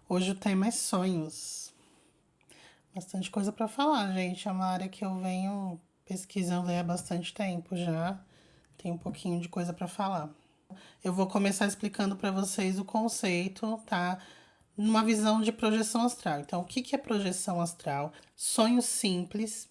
Hoje o tema é sonhos. Bastante coisa para falar, gente. É uma área que eu venho pesquisando há bastante tempo já. Tem um pouquinho de coisa para falar. Eu vou começar explicando para vocês o conceito, tá? Numa visão de projeção astral. Então, o que é projeção astral? Sonho simples,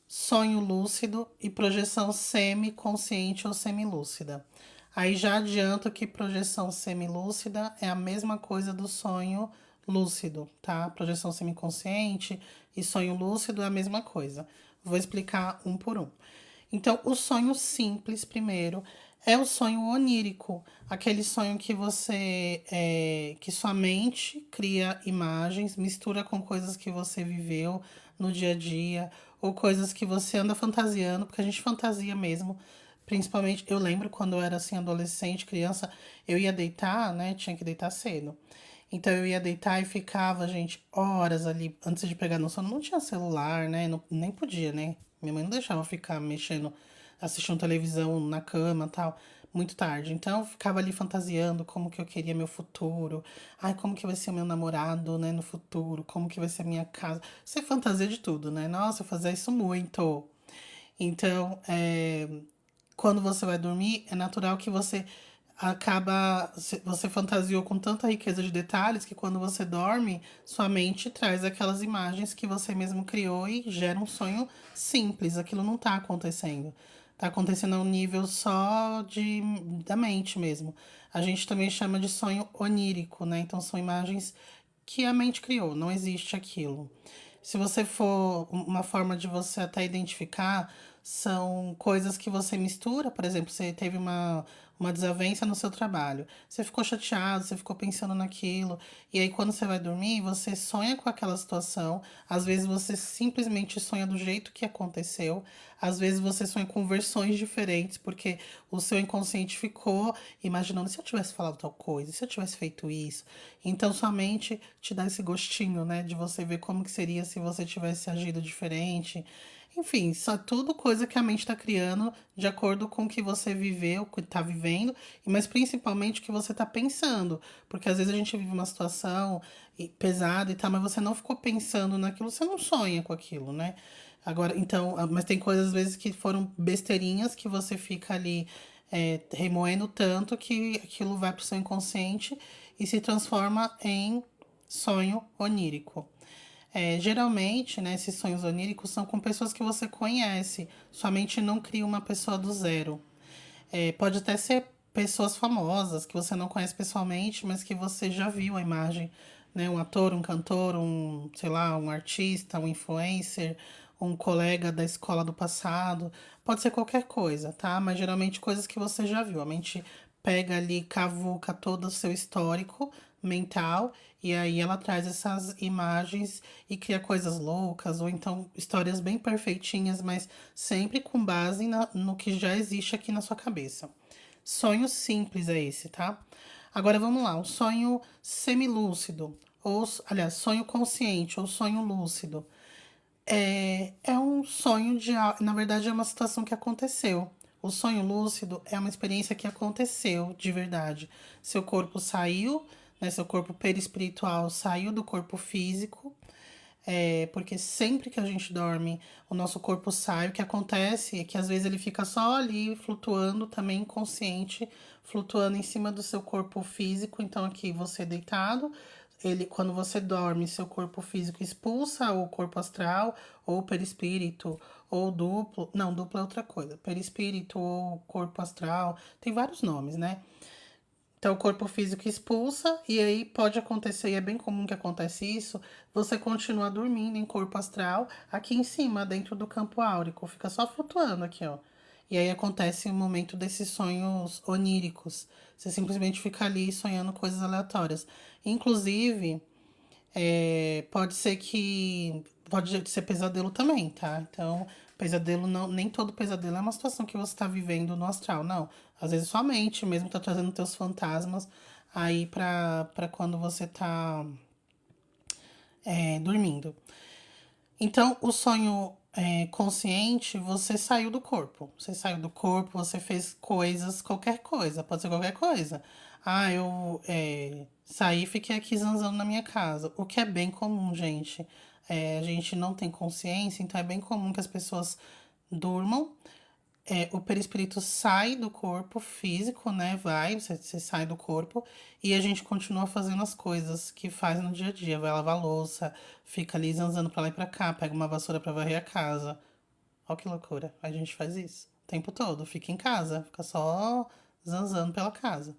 sonho lúcido e projeção semi-consciente ou semilúcida. Aí já adianto que projeção semilúcida é a mesma coisa do sonho lúcido, tá? Projeção semiconsciente e sonho lúcido é a mesma coisa. Vou explicar um por um. Então, o sonho simples, primeiro, é o sonho onírico, aquele sonho que que sua mente cria imagens, mistura com coisas que você viveu no dia a dia, ou coisas que você anda fantasiando, porque a gente fantasia mesmo. Principalmente, eu lembro quando eu era assim, adolescente, criança, eu ia deitar, né? Tinha que deitar cedo. Então eu ia deitar e ficava, gente, horas ali antes de pegar no sono. Não tinha celular, né? Nem podia, né? Minha mãe não deixava eu ficar mexendo, assistindo televisão na cama e tal, muito tarde. Então eu ficava ali fantasiando como que eu queria meu futuro. Ai, como que vai ser o meu namorado, né, no futuro? Como que vai ser a minha casa? Você fantasia de tudo, né? Nossa, eu fazia isso muito. Então, quando você vai dormir, é natural que você fantasiou com tanta riqueza de detalhes que quando você dorme, sua mente traz aquelas imagens que você mesmo criou e gera um sonho simples. Aquilo não tá acontecendo. Tá acontecendo a um nível só da mente mesmo. A gente também chama de sonho onírico, né? Então são imagens que a mente criou, não existe aquilo. Se você for uma forma de você até identificar, são coisas que você mistura, por exemplo, você teve uma desavença no seu trabalho, você ficou chateado, você ficou pensando naquilo, e aí quando você vai dormir, você sonha com aquela situação, às vezes você simplesmente sonha do jeito que aconteceu, às vezes você sonha com versões diferentes, porque o seu inconsciente ficou imaginando se eu tivesse falado tal coisa, se eu tivesse feito isso. Então sua mente te dá esse gostinho, né, de você ver como que seria se você tivesse agido diferente. Enfim, só tudo coisa que a mente está criando de acordo com o que você viveu, o que está vivendo, mas principalmente o que você está pensando. Porque às vezes a gente vive uma situação pesada e tal, mas você não ficou pensando naquilo, você não sonha com aquilo, né? Agora, então, mas tem coisas às vezes que foram besteirinhas que você fica ali remoendo tanto que aquilo vai para o seu inconsciente e se transforma em sonho onírico. Geralmente, né, esses sonhos oníricos são com pessoas que você conhece. Sua mente não cria uma pessoa do zero. Pode até ser pessoas famosas que você não conhece pessoalmente, mas que você já viu a imagem, né? Um ator, um cantor, sei lá, um artista, um influencer, um colega da escola do passado. Pode ser qualquer coisa, tá? Mas geralmente coisas que você já viu. A mente pega ali, cavuca todo o seu histórico mental e aí ela traz essas imagens e cria coisas loucas ou então histórias bem perfeitinhas, mas sempre com base no que já existe aqui na sua cabeça. Sonho simples é esse, tá? Agora vamos lá, o sonho semilúcido, ou, aliás, sonho consciente ou sonho lúcido. É um sonho na verdade, é uma situação que aconteceu. O sonho lúcido é uma experiência que aconteceu de verdade. Seu corpo saiu, né? Seu corpo perispiritual saiu do corpo físico, porque sempre que a gente dorme, o nosso corpo sai. O que acontece é que às vezes ele fica só ali flutuando, também inconsciente, flutuando em cima do seu corpo físico. Então, aqui você deitado, quando você dorme, seu corpo físico expulsa o corpo astral, ou perispírito, ou duplo. Não, duplo é outra coisa. Perispírito ou corpo astral, tem vários nomes, né? Então, o corpo físico expulsa, e aí pode acontecer, e é bem comum que aconteça isso, você continua dormindo em corpo astral, aqui em cima, dentro do campo áurico, fica só flutuando aqui, ó. E aí acontece o momento desses sonhos oníricos. Você simplesmente fica ali sonhando coisas aleatórias. Inclusive, pode ser que. Pode ser pesadelo também, tá? Então, pesadelo não. Nem todo pesadelo é uma situação que você tá vivendo no astral, não. Às vezes sua mente mesmo tá trazendo teus fantasmas aí pra quando você tá dormindo. Então, o sonho consciente, você saiu do corpo. Você saiu do corpo, você fez coisas, qualquer coisa, pode ser qualquer coisa. Ah, Saí e fiquei aqui zanzando na minha casa. O que é bem comum, gente. A gente não tem consciência, então é bem comum que as pessoas durmam. O perispírito sai do corpo físico, né? Você sai do corpo e a gente continua fazendo as coisas que faz no dia a dia. Vai lavar a louça, fica ali zanzando pra lá e pra cá, pega uma vassoura pra varrer a casa. Olha que loucura. A gente faz isso o tempo todo. Fica em casa, fica só zanzando pela casa.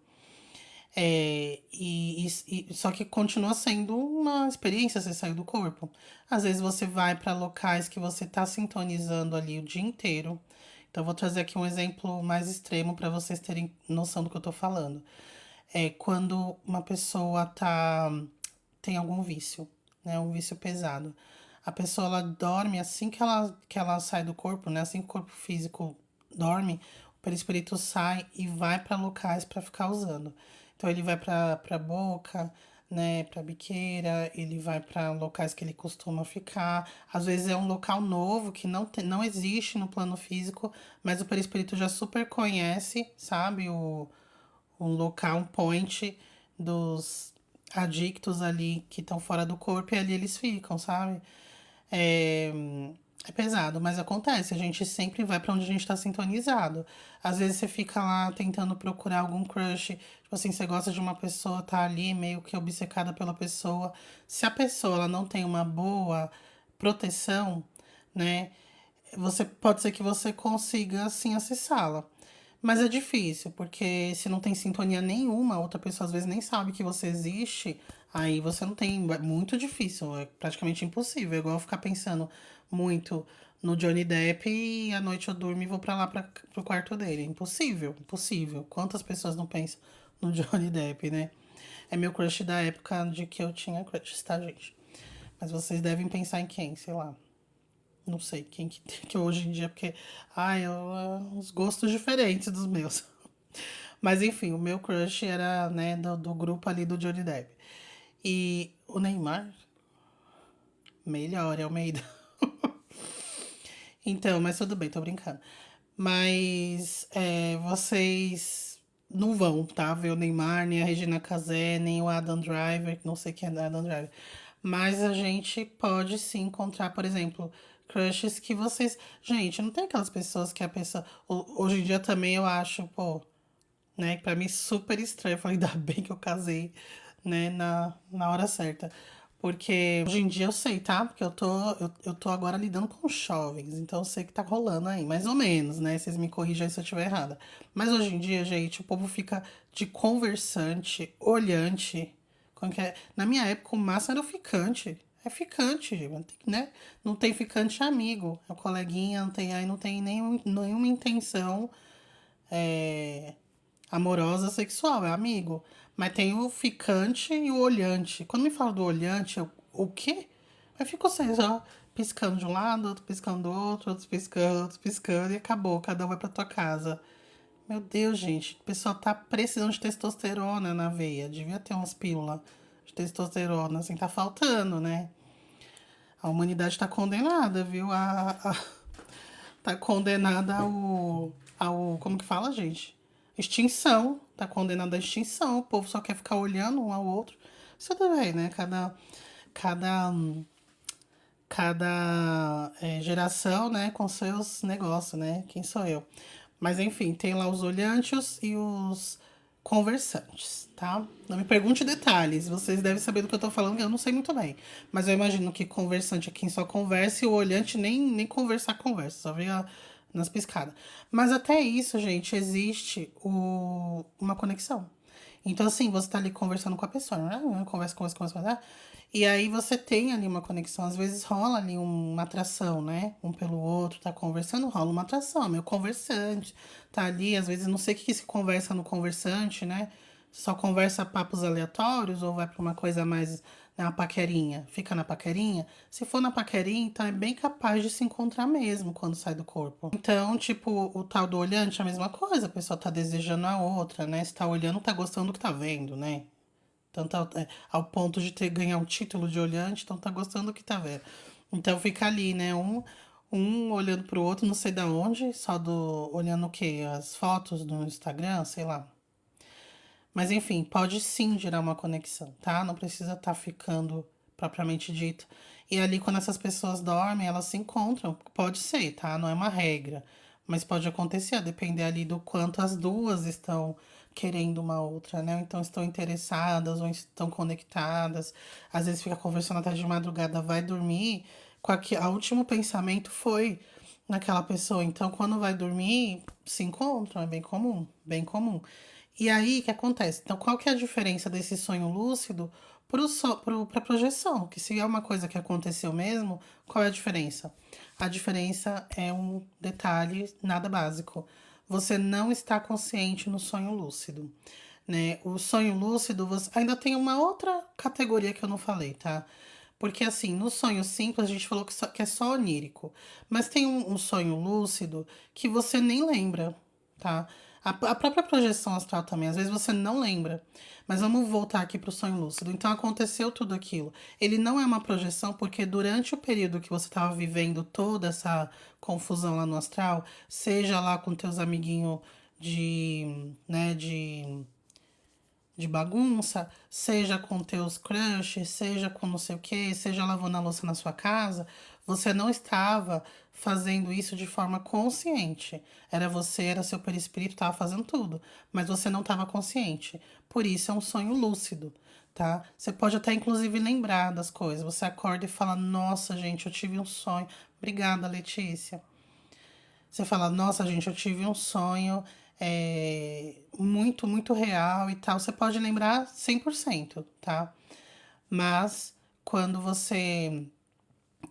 Só que continua sendo uma experiência você sair do corpo. Às vezes você vai para locais que você tá sintonizando ali o dia inteiro. Então, eu vou trazer aqui um exemplo mais extremo para vocês terem noção do que eu tô falando. É quando uma pessoa tem algum vício, né? Um vício pesado. A pessoa ela dorme assim que ela sai do corpo, né? Assim que o corpo físico dorme, o perispírito sai e vai para locais para ficar usando. Então ele vai para boca, né, para biqueira, ele vai para locais que ele costuma ficar. Às vezes é um local novo que não existe no plano físico, mas o perispírito já super conhece, sabe? Um local, um point dos adictos ali que estão fora do corpo e ali eles ficam, sabe? É, é pesado, mas acontece. A gente sempre vai pra onde a gente tá sintonizado. Às vezes você fica lá tentando procurar algum crush. Tipo assim, você gosta de uma pessoa, tá ali meio que obcecada pela pessoa. Se a pessoa ela não tem uma boa proteção, né? Pode ser que você consiga assim acessá-la. Mas é difícil, porque se não tem sintonia nenhuma, a outra pessoa às vezes nem sabe que você existe, aí você não tem. É muito difícil, é praticamente impossível. É igual eu ficar pensando muito no Johnny Depp e à noite eu durmo e vou pra lá pro quarto dele. Impossível, impossível. Quantas pessoas não pensam no Johnny Depp, né? É meu crush da época de que eu tinha crush, tá, gente? Mas vocês devem pensar em quem, sei lá. Não sei quem que hoje em dia, porque. Ai, uns gostos diferentes dos meus. Mas enfim, o meu crush era, né, do grupo ali do Johnny Depp. E o Neymar, melhor, é o Almeida. Então, mas tudo bem, tô brincando. Mas vocês não vão, tá? Ver o Neymar, nem a Regina Casé, nem o Adam Driver, não sei quem é Adam Driver. Mas a gente pode sim encontrar, por exemplo, crushes que vocês. Gente, não tem aquelas pessoas que a pessoa. Hoje em dia também eu acho, pô, né? Pra mim super estranho. Eu falei, ainda bem que eu casei, né, na hora certa. Porque hoje em dia eu sei, tá? Porque eu tô agora lidando com jovens, então eu sei que tá rolando aí, mais ou menos, né? Vocês me corrijam aí se eu estiver errada. Mas hoje em dia, gente, o povo fica de conversante, olhante. Como que é? Na minha época, o máximo era o ficante. É ficante, gente, né? Não tem ficante amigo. É o coleguinha, não tem nenhuma intenção é, amorosa sexual, é amigo. Mas tem o ficante e o olhante. Quando me fala do olhante, o quê? Aí fica você só piscando de um lado, outro piscando do outro, outro piscando e acabou. Cada um vai pra tua casa. Meu Deus, gente, o pessoal tá precisando de testosterona na veia. Devia ter umas pílulas de testosterona, assim, tá faltando, né? A humanidade tá condenada, viu? Tá condenada como que fala, gente? Extinção. Tá condenada à extinção. O povo só quer ficar olhando um ao outro. Isso tudo bem, né? Cada, cada geração, né, com seus negócios, né? Quem sou eu? Mas enfim, tem lá os olhantes e os conversantes, tá? Não me pergunte detalhes, vocês devem saber do que eu tô falando, que eu não sei muito bem. Mas eu imagino que conversante é quem só conversa e o olhante nem conversar conversa, só vê nas piscadas. Mas até isso, gente, existe uma conexão. Então, assim, você tá ali conversando com a pessoa, né? Conversa. E aí você tem ali uma conexão. Às vezes rola ali uma atração, né? Um pelo outro, tá conversando, rola uma atração. Meu conversante tá ali, às vezes não sei o que se conversa no conversante, né? Só conversa papos aleatórios ou vai pra uma coisa mais, né, uma paquerinha. Fica na paquerinha. Se for na paquerinha, então é bem capaz de se encontrar mesmo quando sai do corpo. Então, tipo, o tal do olhante é a mesma coisa. A pessoa tá desejando a outra, né? Se tá olhando, tá gostando do que tá vendo, né? Tanto ao ponto de ter ganhar o título de olhante, então tá gostando do que tá vendo. Então fica ali, né? Um olhando pro outro, não sei da onde, olhando o quê? As fotos do Instagram, sei lá. Mas enfim, pode sim gerar uma conexão, tá? Não precisa estar ficando propriamente dito. E ali, quando essas pessoas dormem, elas se encontram. Pode ser, tá? Não é uma regra. Mas pode acontecer, a depender ali do quanto as duas estão querendo uma outra, né? Ou então estão interessadas, ou estão conectadas. Às vezes fica conversando até de madrugada, vai dormir. A último pensamento foi naquela pessoa. Então, quando vai dormir, se encontram, é bem comum, bem comum. E aí, o que acontece? Então, qual que é a diferença desse sonho lúcido para a projeção? Que se é uma coisa que aconteceu mesmo, qual é a diferença? A diferença é um detalhe nada básico. Você não está consciente no sonho lúcido, né? O sonho lúcido, você ainda tem uma outra categoria que eu não falei, tá? Porque assim, no sonho simples a gente falou que é só onírico. Mas tem um sonho lúcido que você nem lembra, tá? A própria projeção astral também, às vezes você não lembra. Mas vamos voltar aqui para o sonho lúcido. Então aconteceu tudo aquilo. Ele não é uma projeção porque durante o período que você estava vivendo toda essa confusão lá no astral, seja lá com teus amiguinhos de bagunça, seja com teus crushes, seja com não sei o que, seja lavando a louça na sua casa, você não estava fazendo isso de forma consciente. Era você, era seu perispírito, estava fazendo tudo, mas você não estava consciente. Por isso é um sonho lúcido, tá? Você pode até inclusive lembrar das coisas. Você acorda e fala: "Nossa, gente, eu tive um sonho". Obrigada, Letícia. Você fala, nossa, gente, eu tive um sonho muito, muito real e tal. Você pode lembrar 100%, tá? Mas quando você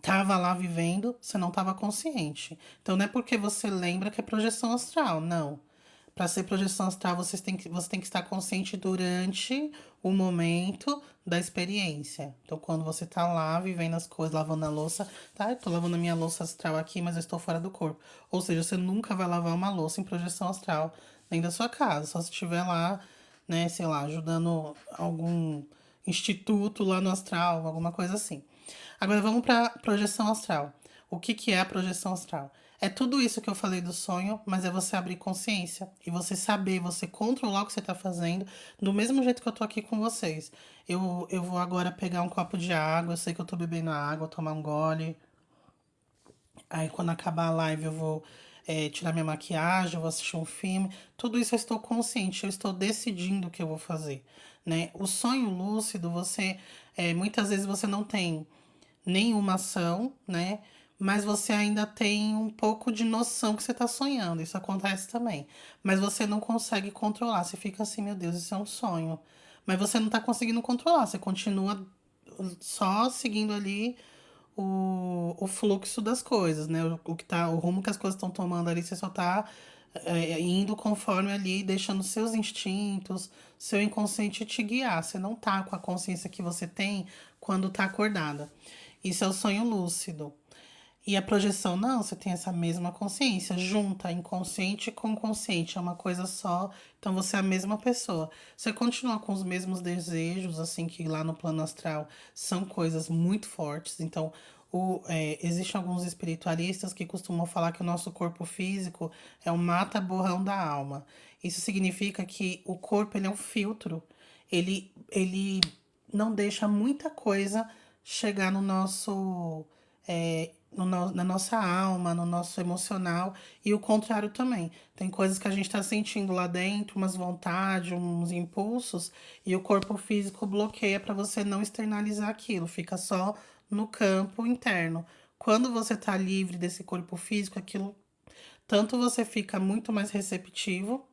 tava lá vivendo, você não tava consciente. Então não é porque você lembra que é projeção astral, não. Para ser projeção astral, você tem que estar consciente durante o momento da experiência. Então, quando você tá lá vivendo as coisas, lavando a louça, tá? Eu tô lavando a minha louça astral aqui, mas eu estou fora do corpo. Ou seja, você nunca vai lavar uma louça em projeção astral dentro da sua casa, só se estiver lá, né, sei lá, ajudando algum instituto lá no astral, alguma coisa assim. Agora vamos para projeção astral. O que que é a projeção astral? É tudo isso que eu falei do sonho, mas é você abrir consciência e você saber, você controlar o que você está fazendo, do mesmo jeito que eu tô aqui com vocês. Eu vou agora pegar um copo de água, eu sei que eu tô bebendo água, tomar um gole. Aí quando acabar a live eu vou tirar minha maquiagem, eu vou assistir um filme. Tudo isso eu estou consciente, eu estou decidindo o que eu vou fazer, né? O sonho lúcido, muitas vezes você não tem nenhuma ação, né? Mas você ainda tem um pouco de noção que você tá sonhando. Isso acontece também. Mas você não consegue controlar. Você fica assim, meu Deus, isso é um sonho. Mas você não tá conseguindo controlar. Você continua só seguindo ali o fluxo das coisas, né? O rumo que as coisas estão tomando ali, você só tá indo conforme ali, deixando seus instintos, seu inconsciente te guiar. Você não tá com a consciência que você tem quando tá acordada. Isso é o sonho lúcido. E a projeção, não, você tem essa mesma consciência, junta inconsciente com consciente, é uma coisa só, então você é a mesma pessoa. Você continua com os mesmos desejos, assim, que lá no plano astral são coisas muito fortes, então existem alguns espiritualistas que costumam falar que o nosso corpo físico é o mata-borrão da alma. Isso significa que o corpo ele é um filtro, ele não deixa muita coisa chegar no nosso na nossa alma, no nosso emocional, e o contrário também. Tem coisas que a gente está sentindo lá dentro, umas vontades, uns impulsos, e o corpo físico bloqueia para você não externalizar aquilo, fica só no campo interno. Quando você está livre desse corpo físico, aquilo tanto você fica muito mais receptivo,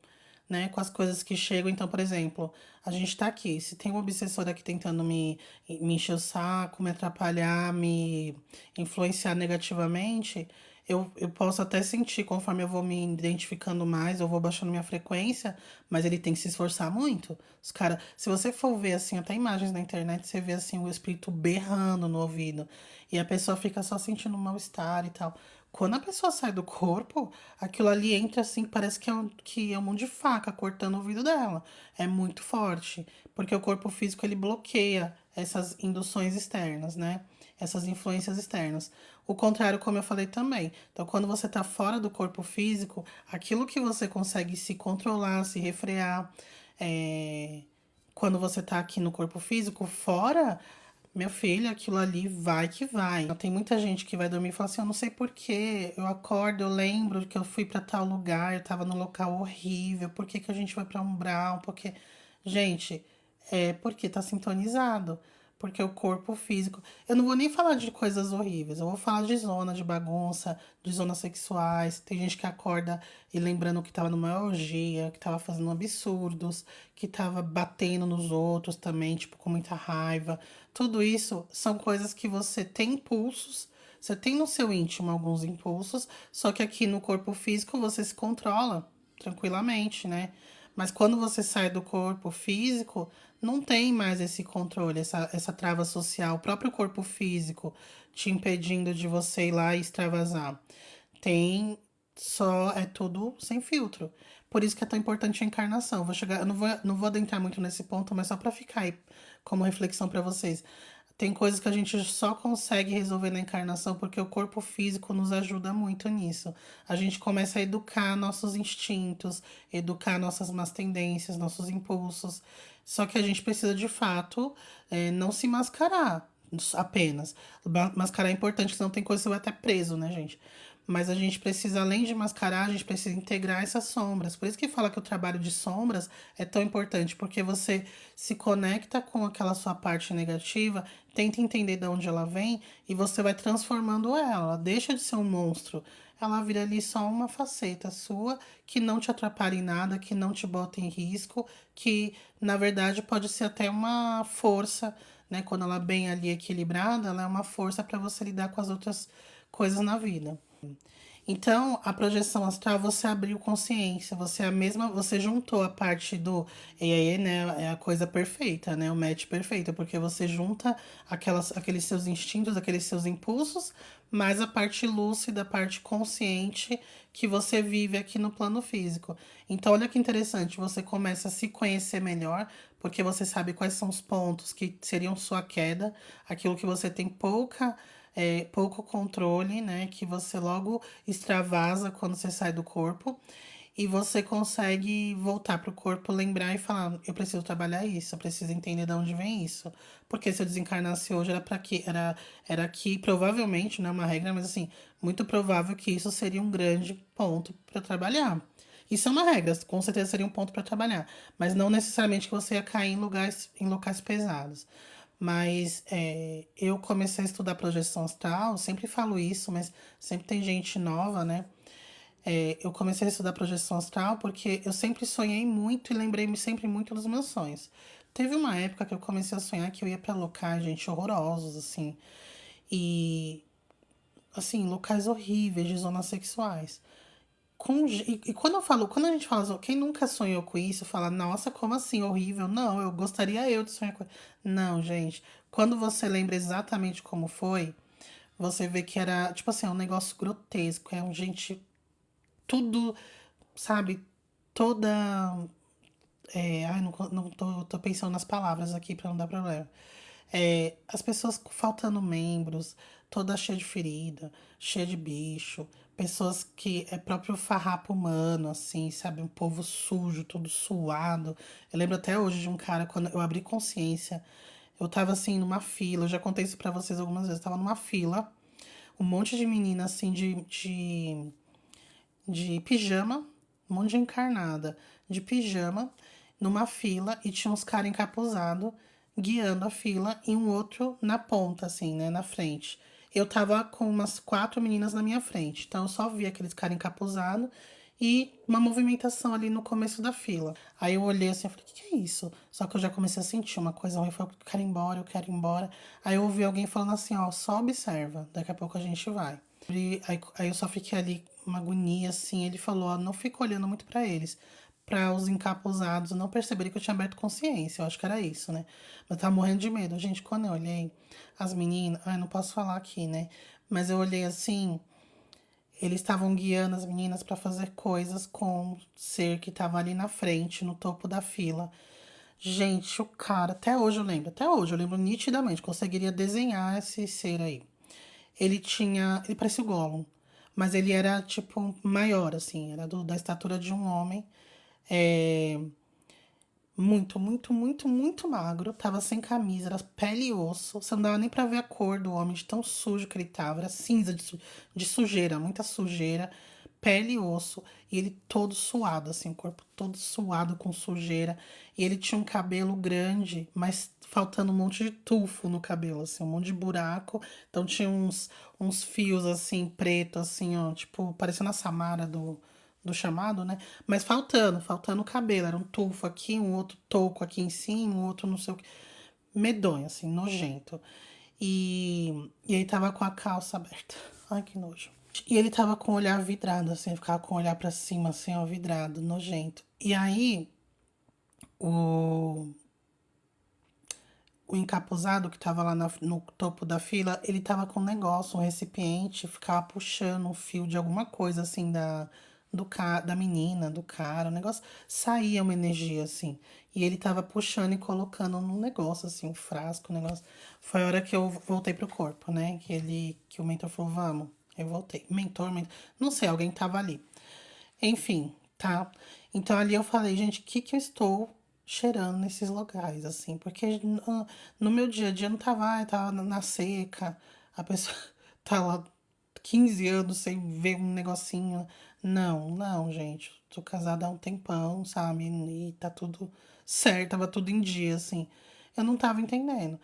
né, com as coisas que chegam. Então, por exemplo, a gente tá aqui. Se tem um obsessor aqui tentando me encher o saco, me atrapalhar, me influenciar negativamente, eu posso até sentir conforme eu vou me identificando mais, eu vou baixando minha frequência, mas ele tem que se esforçar muito. Os cara, se você for ver assim, até imagens na internet, você vê assim o espírito berrando no ouvido e a pessoa fica só sentindo um mal-estar e tal. Quando a pessoa sai do corpo, aquilo ali entra assim, parece que é um monte de faca cortando o ouvido dela. É muito forte, porque o corpo físico ele bloqueia essas induções externas, né? Essas influências externas. O contrário, como eu falei também. Então, quando você está fora do corpo físico, aquilo que você consegue se controlar, se refrear, é, quando você tá aqui no corpo físico, fora, meu filho, aquilo ali vai que vai. Tem muita gente que vai dormir e fala assim, eu não sei por quê, eu acordo, eu lembro que eu fui pra tal lugar, eu tava num local horrível, por que que a gente vai pra umbral, porque... Gente, é porque tá sintonizado. Porque o corpo físico. Eu não vou nem falar de coisas horríveis, eu vou falar de zona de bagunça, de zonas sexuais. Tem gente que acorda e lembrando que tava numa orgia, que tava fazendo absurdos, que tava batendo nos outros também, tipo, com muita raiva. Tudo isso são coisas que você tem impulsos, você tem no seu íntimo alguns impulsos, só que aqui no corpo físico você se controla tranquilamente, né? Mas quando você sai do corpo físico, não tem mais esse controle, essa trava social, o próprio corpo físico te impedindo de você ir lá e extravasar. Tem só, é tudo sem filtro. Por isso que é tão importante a encarnação. Vou chegar, eu não vou adentrar muito nesse ponto, mas só para ficar aí como reflexão para vocês. Tem coisas que a gente só consegue resolver na encarnação porque o corpo físico nos ajuda muito nisso. A gente começa a educar nossos instintos, educar nossas más tendências, nossos impulsos. Só que a gente precisa de fato não se mascarar apenas. Mascarar é importante, senão tem coisa que você vai até preso, né, gente? Mas a gente precisa, além de mascarar, a gente precisa integrar essas sombras. Por isso que fala que o trabalho de sombras é tão importante, porque você se conecta com aquela sua parte negativa, tenta entender de onde ela vem e você vai transformando ela. Ela deixa de ser um monstro. Ela vira ali só uma faceta sua que não te atrapalha em nada, que não te bota em risco, que na verdade pode ser até uma força, né? Quando ela é bem ali equilibrada, ela é uma força para você lidar com as outras coisas na vida. Então, a projeção astral você abriu consciência, você é a mesma, você juntou a parte do e aí, né, é a coisa perfeita, né, o match perfeito, porque você junta aqueles seus instintos, aqueles seus impulsos, mais a parte lúcida, a parte consciente que você vive aqui no plano físico. Então, olha que interessante, você começa a se conhecer melhor, porque você sabe quais são os pontos que seriam sua queda, aquilo que você tem pouco controle, né? Que você logo extravasa quando você sai do corpo. E você consegue voltar pro corpo, lembrar e falar: eu preciso trabalhar isso, eu preciso entender de onde vem isso. Porque se eu desencarnasse hoje era para que era aqui, provavelmente, não é uma regra, mas assim, muito provável que isso seria um grande ponto para trabalhar. Isso é uma regra, com certeza seria um ponto para trabalhar, mas não necessariamente que você ia cair em locais pesados. Mas eu comecei a estudar projeção astral, sempre falo isso, mas sempre tem gente nova, né? Eu comecei a estudar projeção astral porque eu sempre sonhei muito e lembrei-me sempre muito dos meus sonhos. Teve uma época que eu comecei a sonhar que eu ia pra locais, gente, horrorosos, assim. E, assim, locais horríveis de zonas sexuais. E quando eu falo, quando a gente fala, quem nunca sonhou com isso, fala, nossa, como assim, horrível? Não, eu gostaria eu de sonhar com. Não, gente. Quando você lembra exatamente como foi, você vê que era, tipo assim, um negócio grotesco. É um gente, tudo, sabe? Toda. Ai, não tô pensando nas palavras aqui pra não dar problema. As pessoas faltando membros, toda cheia de ferida, cheia de bicho, pessoas que é próprio farrapo humano, assim, sabe? Um povo sujo, todo suado. Eu lembro até hoje de um cara, quando eu abri consciência, eu tava assim numa fila, eu já contei isso pra vocês algumas vezes, eu tava numa fila, um monte de menina assim de pijama, um monte de encarnada de pijama, numa fila e tinha uns caras encapuzados guiando a fila e um outro na ponta, assim, né, na frente. Eu tava com umas quatro meninas na minha frente, então eu só vi aqueles caras encapuzados e uma movimentação ali no começo da fila. Aí eu olhei assim e falei, o que é isso? Só que eu já comecei a sentir uma coisa ruim, eu falei, eu quero ir embora, eu quero ir embora. Aí eu ouvi alguém falando assim, ó, só observa, daqui a pouco a gente vai. Aí eu só fiquei ali, uma agonia, assim. Ele falou, ó, não fica olhando muito pra eles. Pra os encapuzados não perceberem que eu tinha aberto consciência. Eu acho que era isso, né? Mas eu tava morrendo de medo. Gente, quando eu olhei as meninas... Ai, não posso falar aqui, né? Mas eu olhei assim... Eles estavam guiando as meninas pra fazer coisas com o ser que tava ali na frente, no topo da fila. Gente, o cara... Até hoje eu lembro nitidamente. Conseguiria desenhar esse ser aí. Ele tinha. Ele parecia o Gollum. Mas ele era, tipo, maior, assim. Era da estatura de um homem. É, Muito, muito, muito, muito magro. Tava sem camisa, era pele e osso. Você não dava nem pra ver a cor do homem, de tão sujo que ele tava. Era cinza de sujeira, muita sujeira. Pele e osso. E ele todo suado, assim, o corpo todo suado com sujeira. E ele tinha um cabelo grande, mas faltando um monte de tufo no cabelo, assim, um monte de buraco. Então tinha uns fios, assim, preto, assim, ó, tipo, parecendo a Samara do chamado, né? Mas faltando o cabelo. Era um tufo aqui, um outro touco aqui em cima, um outro não sei o que. Medonho, assim, nojento. E ele tava com a calça aberta. Ai, que nojo. E ele tava com o olhar vidrado, assim, ficava com o olhar pra cima, assim, ó, vidrado, nojento. E aí, o, o encapuzado que tava lá no topo da fila, ele tava com um negócio, um recipiente, ficava puxando um fio de alguma coisa, assim, da menina, do cara, o negócio. Saía uma energia, assim. E ele tava puxando e colocando num negócio, assim, um frasco, um negócio. Foi a hora que eu voltei pro corpo, né? Que o mentor falou, vamos. Eu voltei. Mentor, não sei, alguém tava ali. Enfim, tá? Então ali eu falei, gente, o que que eu estou cheirando nesses lugares, assim? Porque no meu dia a dia não tava, tava na seca, a pessoa tá lá 15 anos sem ver um negocinho. Não, não, gente. Tô casada há um tempão, sabe? E tá tudo certo, tava tudo em dia, assim. Eu não tava entendendo.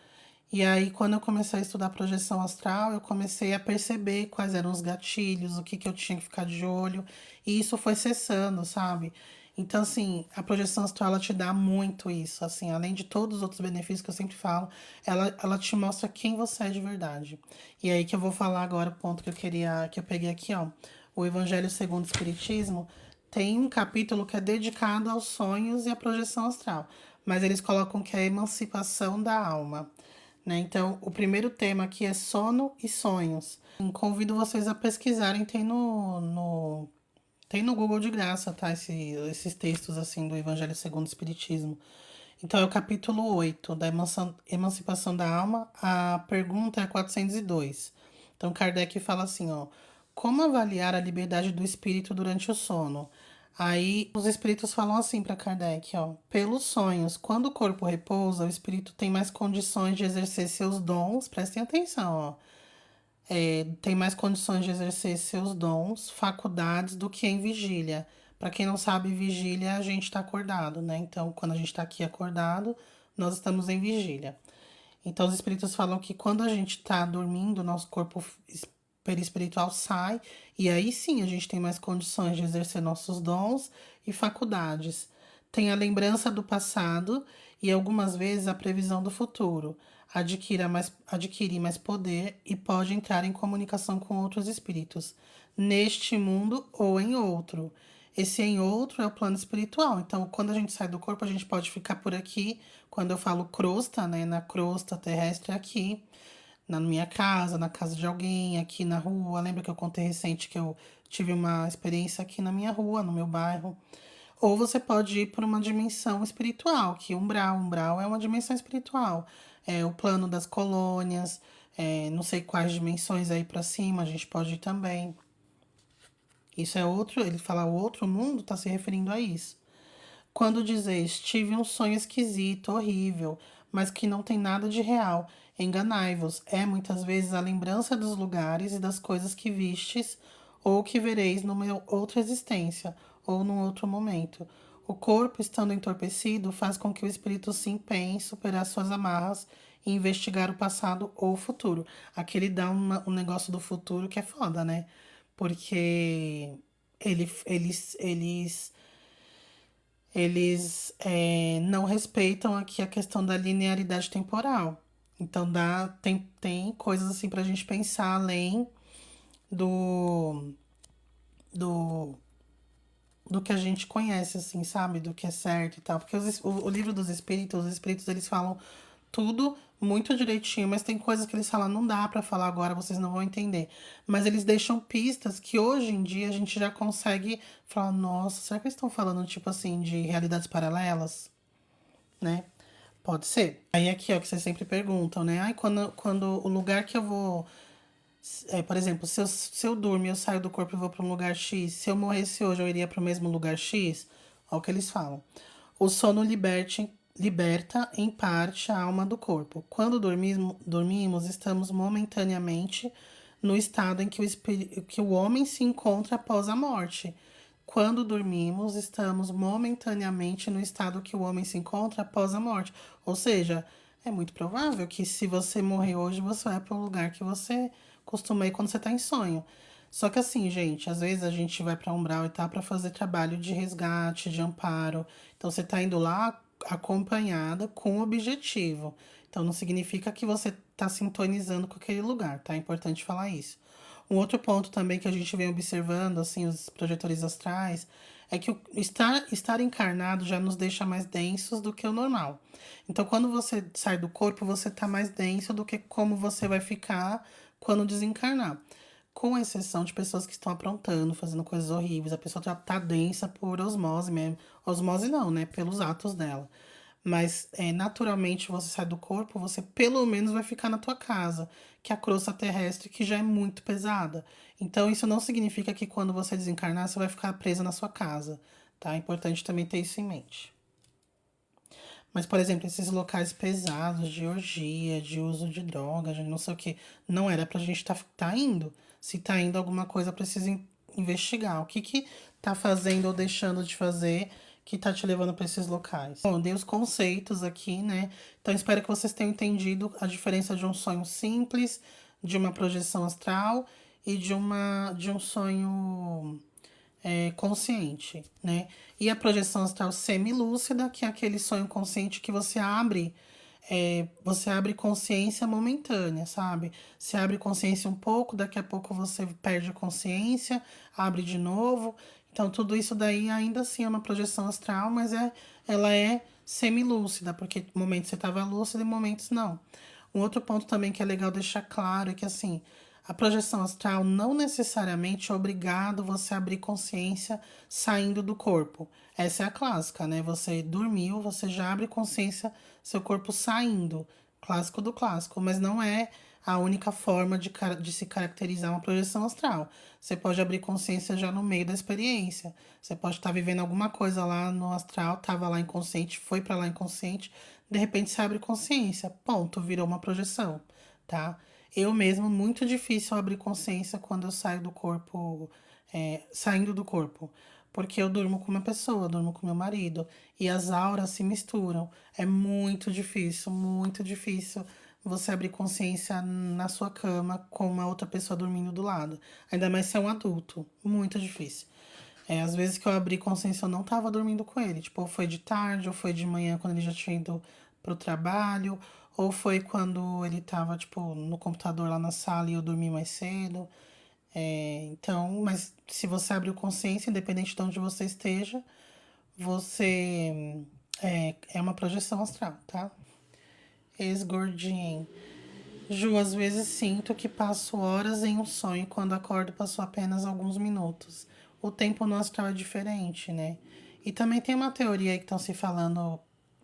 E aí, quando eu comecei a estudar projeção astral, eu comecei a perceber quais eram os gatilhos, o que que eu tinha que ficar de olho, e isso foi cessando, sabe? Então, assim, a projeção astral, ela te dá muito isso, assim, além de todos os outros benefícios que eu sempre falo, ela te mostra quem você é de verdade. E aí que eu vou falar agora o ponto que eu queria, que eu peguei aqui, ó. O Evangelho segundo o Espiritismo tem um capítulo que é dedicado aos sonhos e à projeção astral, mas eles colocam que é a emancipação da alma, né? Então, o primeiro tema aqui é sono e sonhos. Convido vocês a pesquisarem, tem no Google de graça, tá? Esses textos assim do Evangelho segundo o Espiritismo. Então, é o capítulo 8 da Emancipação da Alma. A pergunta é 402. Então, Kardec fala assim, ó. Como avaliar a liberdade do espírito durante o sono? Aí, os espíritos falam assim para Kardec, ó. Pelos sonhos, quando o corpo repousa, o espírito tem mais condições de exercer seus dons. Prestem atenção, ó. Tem mais condições de exercer seus dons, faculdades, do que em vigília. Para quem não sabe, vigília a gente está acordado, né? Então, quando a gente está aqui acordado, nós estamos em vigília. Então, os espíritos falam que quando a gente está dormindo, nosso corpo perispiritual sai, e aí sim a gente tem mais condições de exercer nossos dons e faculdades. Tem a lembrança do passado e algumas vezes a previsão do futuro. Adquire mais poder e pode entrar em comunicação com outros espíritos, neste mundo ou em outro. Esse em outro é o plano espiritual. Então, quando a gente sai do corpo, a gente pode ficar por aqui. Quando eu falo crosta, né? Na crosta terrestre é aqui, na minha casa, na casa de alguém, aqui na rua. Lembra que eu contei recente que eu tive uma experiência aqui na minha rua, no meu bairro. Ou você pode ir para uma dimensão espiritual, que umbral é uma dimensão espiritual. É o plano das colônias, não sei quais dimensões aí para cima, a gente pode ir também. Isso é outro, ele fala o outro mundo, está se referindo a isso. Quando dizeis, tive um sonho esquisito, horrível, mas que não tem nada de real, enganai-vos. É muitas vezes a lembrança dos lugares e das coisas que vistes ou que vereis numa outra existência ou num outro momento. O corpo, estando entorpecido, faz com que o espírito se empenhe em superar suas amarras e investigar o passado ou o futuro. Aqui ele dá um negócio do futuro que é foda, né? Porque eles não respeitam aqui a questão da linearidade temporal. Então tem coisas assim pra gente pensar além do, do, do que a gente conhece, assim, sabe? Do que é certo e tal. Porque o livro dos espíritos, os espíritos eles falam tudo muito direitinho, mas tem coisas que eles falam, não dá pra falar agora, vocês não vão entender. Mas eles deixam pistas que hoje em dia a gente já consegue falar, nossa, será que eles estão falando, tipo assim, de realidades paralelas, né? Pode ser. Aí aqui, ó, que vocês sempre perguntam, né? Ai, quando o lugar que eu vou. Por exemplo, se eu durmo e eu saio do corpo e vou para um lugar X, se eu morresse hoje, eu iria para o mesmo lugar X? Olha o que eles falam. O sono liberta, em parte, a alma do corpo. Quando dormimos, estamos momentaneamente no estado em que que o homem se encontra após a morte. Quando dormimos, estamos momentaneamente no estado que o homem se encontra após a morte. Ou seja, é muito provável que se você morrer hoje, você vai para um lugar que você costuma ir quando você está em sonho. Só que assim, gente, às vezes a gente vai para Umbral e tal para fazer trabalho de resgate, de amparo. Então você tá indo lá acompanhada com objetivo. Então não significa que você tá sintonizando com aquele lugar, tá? É importante falar isso. Um outro ponto também que a gente vem observando, assim, os projetores astrais, é que estar encarnado já nos deixa mais densos do que o normal. Então, quando você sai do corpo, você tá mais denso do que como você vai ficar quando desencarnar. Com exceção de pessoas que estão aprontando, fazendo coisas horríveis, a pessoa já tá densa por osmose mesmo. Osmose não, né? Pelos atos dela. Mas naturalmente você sai do corpo, você pelo menos vai ficar na tua casa, que é a crosta terrestre que já é muito pesada. Então isso não significa que quando você desencarnar, você vai ficar presa na sua casa, tá? É importante também ter isso em mente. Mas, por exemplo, esses locais pesados de orgia, de uso de drogas, de não sei o que, não era pra gente tá indo. Se tá indo, alguma coisa precisa investigar. O que que tá fazendo ou deixando de fazer que tá te levando para esses locais? Bom, dei os conceitos aqui, né? Então, espero que vocês tenham entendido a diferença de um sonho simples, de uma projeção astral e de um sonho consciente, né? E a projeção astral semilúcida, que é aquele sonho consciente que você abre consciência momentânea, sabe? Você abre consciência um pouco, daqui a pouco você perde a consciência, abre de novo. Então, tudo isso daí ainda assim é uma projeção astral, mas ela é semilúcida, porque momentos você estava lúcido e momentos não. Um outro ponto também que é legal deixar claro é que assim, a projeção astral não necessariamente é obrigado você a abrir consciência saindo do corpo. Essa é a clássica, né? Você dormiu, você já abre consciência, seu corpo saindo. Clássico do clássico, mas não é a única forma de se caracterizar uma projeção astral. Você pode abrir consciência já no meio da experiência. Você pode estar vivendo alguma coisa lá no astral, estava lá inconsciente, foi para lá inconsciente, de repente você abre consciência, ponto, virou uma projeção, tá? Eu mesmo, muito difícil abrir consciência quando eu saio do corpo, saindo do corpo. Porque eu durmo com uma pessoa, eu durmo com meu marido. E as auras se misturam. É muito difícil você abrir consciência na sua cama com uma outra pessoa dormindo do lado. Ainda mais se é um adulto. Muito difícil. Às vezes que eu abri consciência, eu não tava dormindo com ele. Tipo, ou foi de tarde, ou foi de manhã, quando ele já tinha ido pro trabalho, ou foi quando ele tava, tipo, no computador lá na sala e eu dormi mais cedo. Então, mas se você abriu consciência, independente de onde você esteja, você é uma projeção astral, tá? Ex-gordinho. Ju, às vezes sinto que passo horas em um sonho, quando acordo passou apenas alguns minutos. O tempo no astral é diferente, né? E também tem uma teoria aí que estão se falando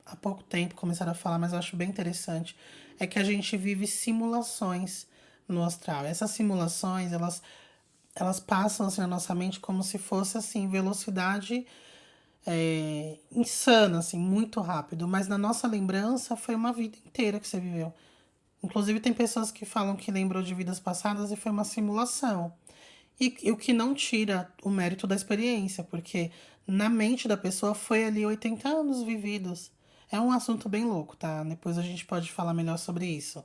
há pouco tempo, começaram a falar, mas eu acho bem interessante, é que a gente vive simulações no astral. Essas simulações, elas passam assim na nossa mente como se fosse assim, velocidade insana, assim, muito rápido. Mas na nossa lembrança foi uma vida inteira que você viveu. Inclusive, tem pessoas que falam que lembrou de vidas passadas e foi uma simulação. E o que não tira o mérito da experiência, porque na mente da pessoa foi ali 80 anos vividos. É um assunto bem louco, tá? Depois a gente pode falar melhor sobre isso.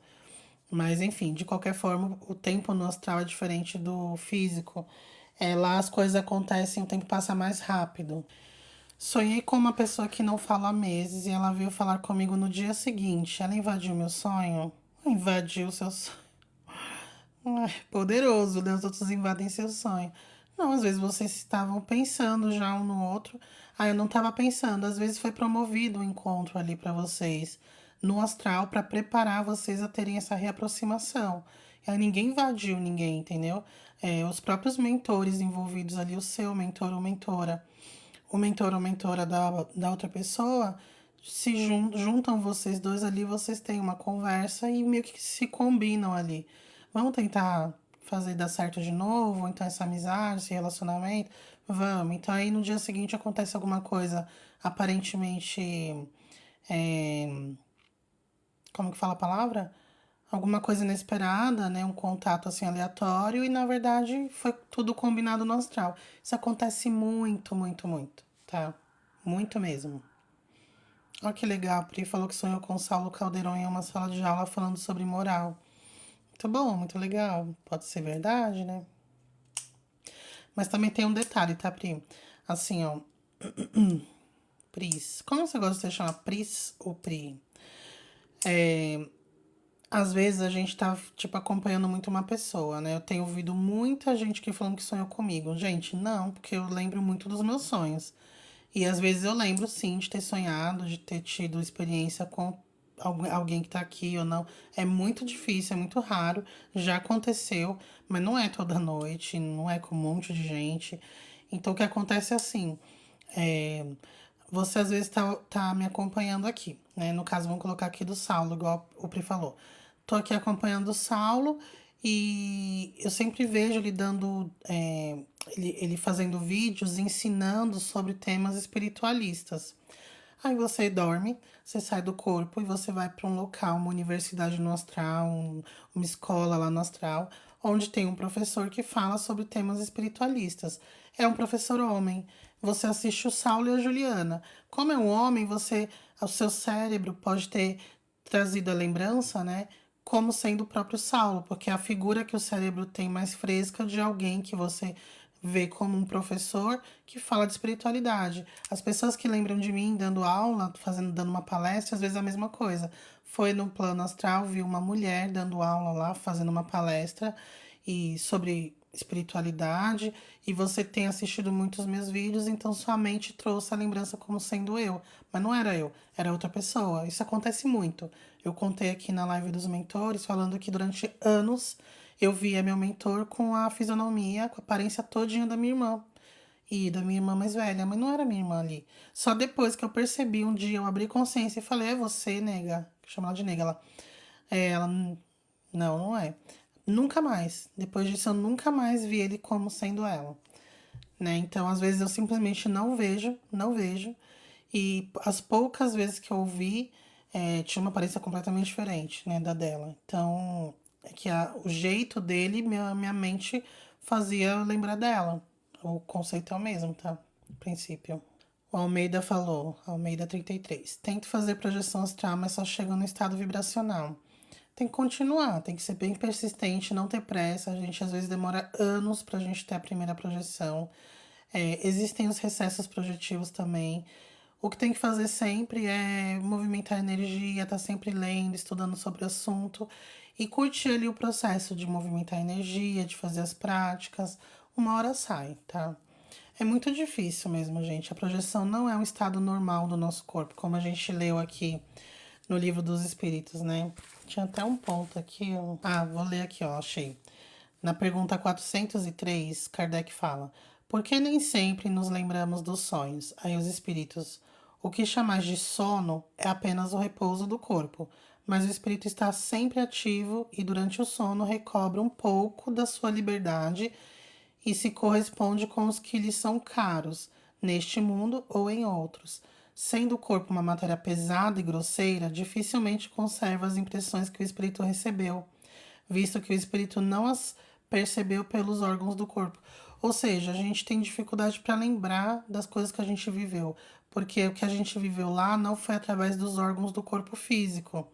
Mas, enfim, de qualquer forma, o tempo no astral é diferente do físico. Lá as coisas acontecem, o tempo passa mais rápido. Sonhei com uma pessoa que não fala há meses e ela veio falar comigo no dia seguinte. Ela invadiu meu sonho? Invadiu seu sonho. Ai, poderoso, né? Os outros invadem seu sonho. Não, às vezes vocês estavam pensando já um no outro. Ah, eu não estava pensando. Às vezes foi promovido um encontro ali para vocês no astral para preparar vocês a terem essa reaproximação. E aí ninguém invadiu ninguém, entendeu? Os próprios mentores envolvidos ali, o seu mentor ou mentora, o mentor ou mentora da outra pessoa, juntam vocês dois ali, vocês têm uma conversa e meio que se combinam ali. Vamos tentar fazer dar certo de novo, ou então essa amizade, esse relacionamento? Vamos. Então aí no dia seguinte acontece alguma coisa aparentemente, é, como que fala a palavra? Alguma coisa inesperada, né? Um contato assim aleatório e na verdade foi tudo combinado no astral. Isso acontece muito, muito, muito, tá? Muito mesmo. Olha que legal, a Pri falou que sonhou com o Saulo Caldeirão em uma sala de aula falando sobre moral. Muito bom, muito legal. Pode ser verdade, né? Mas também tem um detalhe, tá, Pri? Assim, ó, Pris. Como você gosta de chamar Pris ou Pri? Às vezes a gente tá, tipo, acompanhando muito uma pessoa, né? Eu tenho ouvido muita gente que falando que sonhou comigo. Gente, não, porque eu lembro muito dos meus sonhos. E às vezes eu lembro, sim, de ter sonhado, de ter tido experiência com alguém que tá aqui ou não. É muito difícil, é muito raro. Já aconteceu, mas não é toda noite, não é com um monte de gente. Então o que acontece é assim. É, você às vezes tá me acompanhando aqui, né? No caso, vamos colocar aqui do Saulo, igual o Pri falou. Tô aqui acompanhando o Saulo e eu sempre vejo ele dando, ele fazendo vídeos ensinando sobre temas espiritualistas. Aí você dorme, você sai do corpo e você vai para um local, uma universidade no astral, uma escola lá no astral, onde tem um professor que fala sobre temas espiritualistas. É um professor homem. Você assiste o Saulo e a Juliana. Como é um homem, o seu cérebro pode ter trazido a lembrança, né? Como sendo o próprio Saulo, porque é a figura que o cérebro tem mais fresca de alguém que você vê como um professor que fala de espiritualidade. As pessoas que lembram de mim dando aula, dando uma palestra, às vezes é a mesma coisa. Foi no plano astral, viu uma mulher dando aula lá, fazendo uma palestra e sobre espiritualidade, e você tem assistido muitos meus vídeos, então sua mente trouxe a lembrança como sendo eu, mas não era eu, era outra pessoa. Isso acontece muito. Eu contei aqui na live dos mentores, falando que durante anos eu via meu mentor com a fisionomia, com a aparência todinha da minha irmã. E da minha irmã mais velha, mas não era minha irmã ali. Só depois que eu percebi, um dia eu abri consciência e falei, é você, nega. Chama ela de nega. Ela, não, não é. Nunca mais. Depois disso, eu nunca mais vi ele como sendo ela. Né? Então, às vezes, eu simplesmente não vejo, não vejo. E as poucas vezes que eu vi, tinha uma aparência completamente diferente, né, da dela. Então, é que o jeito dele, minha mente fazia lembrar dela. O conceito é o mesmo, tá? No princípio. O Almeida falou, Almeida 33. Tento fazer projeção astral, mas só chego no estado vibracional. Tem que continuar, tem que ser bem persistente, não ter pressa. A gente às vezes demora anos pra gente ter a primeira projeção. Existem os recessos projetivos também. O que tem que fazer sempre é movimentar a energia, tá sempre lendo, estudando sobre o assunto e curtir ali o processo de movimentar a energia, de fazer as práticas. Uma hora sai, tá? É muito difícil mesmo, gente. A projeção não é um estado normal do nosso corpo, como a gente leu aqui no livro dos espíritos, né? Tinha até um ponto aqui. Vou ler aqui, ó, achei. Na pergunta 403, Kardec fala: por que nem sempre nos lembramos dos sonhos? Aí os espíritos: o que chamais de sono é apenas o repouso do corpo, mas o espírito está sempre ativo e durante o sono recobra um pouco da sua liberdade e se corresponde com os que lhe são caros, neste mundo ou em outros. Sendo o corpo uma matéria pesada e grosseira, dificilmente conserva as impressões que o espírito recebeu, visto que o espírito não as percebeu pelos órgãos do corpo. Ou seja, a gente tem dificuldade para lembrar das coisas que a gente viveu, porque o que a gente viveu lá não foi através dos órgãos do corpo físico.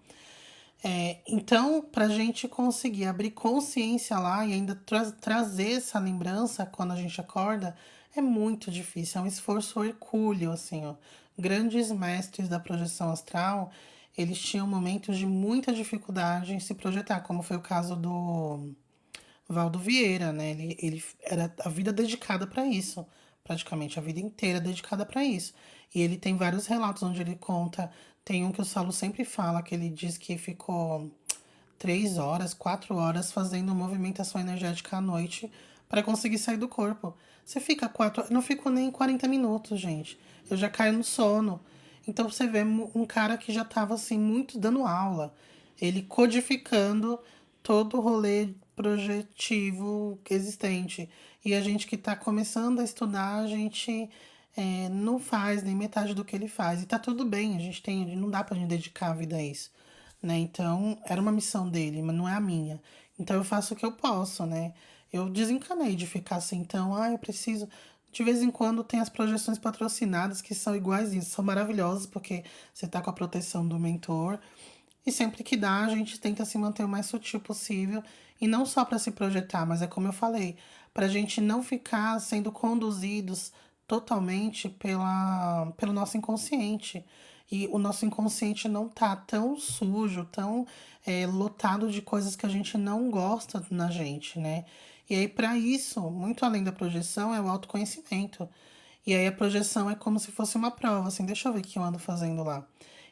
Então, para a gente conseguir abrir consciência lá e ainda trazer essa lembrança quando a gente acorda, é muito difícil, é um esforço hercúleo, assim, ó. Grandes mestres da projeção astral, eles tinham momentos de muita dificuldade em se projetar, como foi o caso do Valdo Vieira, né? Ele era a vida dedicada para isso, praticamente a vida inteira dedicada para isso. E ele tem vários relatos onde ele conta. Tem um que o Saulo sempre fala, que ele diz que ficou 3 horas, 4 horas fazendo movimentação energética à noite para conseguir sair do corpo. Você fica 4, não fico nem 40 minutos, gente. Eu já caio no sono. Então você vê um cara que já estava assim muito dando aula, ele codificando todo o rolê projetivo existente. E a gente que está começando a estudar, a gente não faz nem metade do que ele faz. E tá tudo bem, não dá pra gente dedicar a vida a isso, né? Então, era uma missão dele, mas não é a minha. Então, eu faço o que eu posso, né? Eu desencanei de ficar assim, então, eu preciso. De vez em quando tem as projeções patrocinadas que são iguais isso, são maravilhosas, porque você tá com a proteção do mentor. E sempre que dá, a gente tenta se manter o mais sutil possível. E não só para se projetar, mas é como eu falei, para a gente não ficar sendo conduzidos totalmente pelo nosso inconsciente. E o nosso inconsciente não tá tão sujo, tão lotado de coisas que a gente não gosta na gente, né? E aí, para isso, muito além da projeção, é o autoconhecimento. E aí a projeção é como se fosse uma prova, assim, deixa eu ver o que eu ando fazendo lá.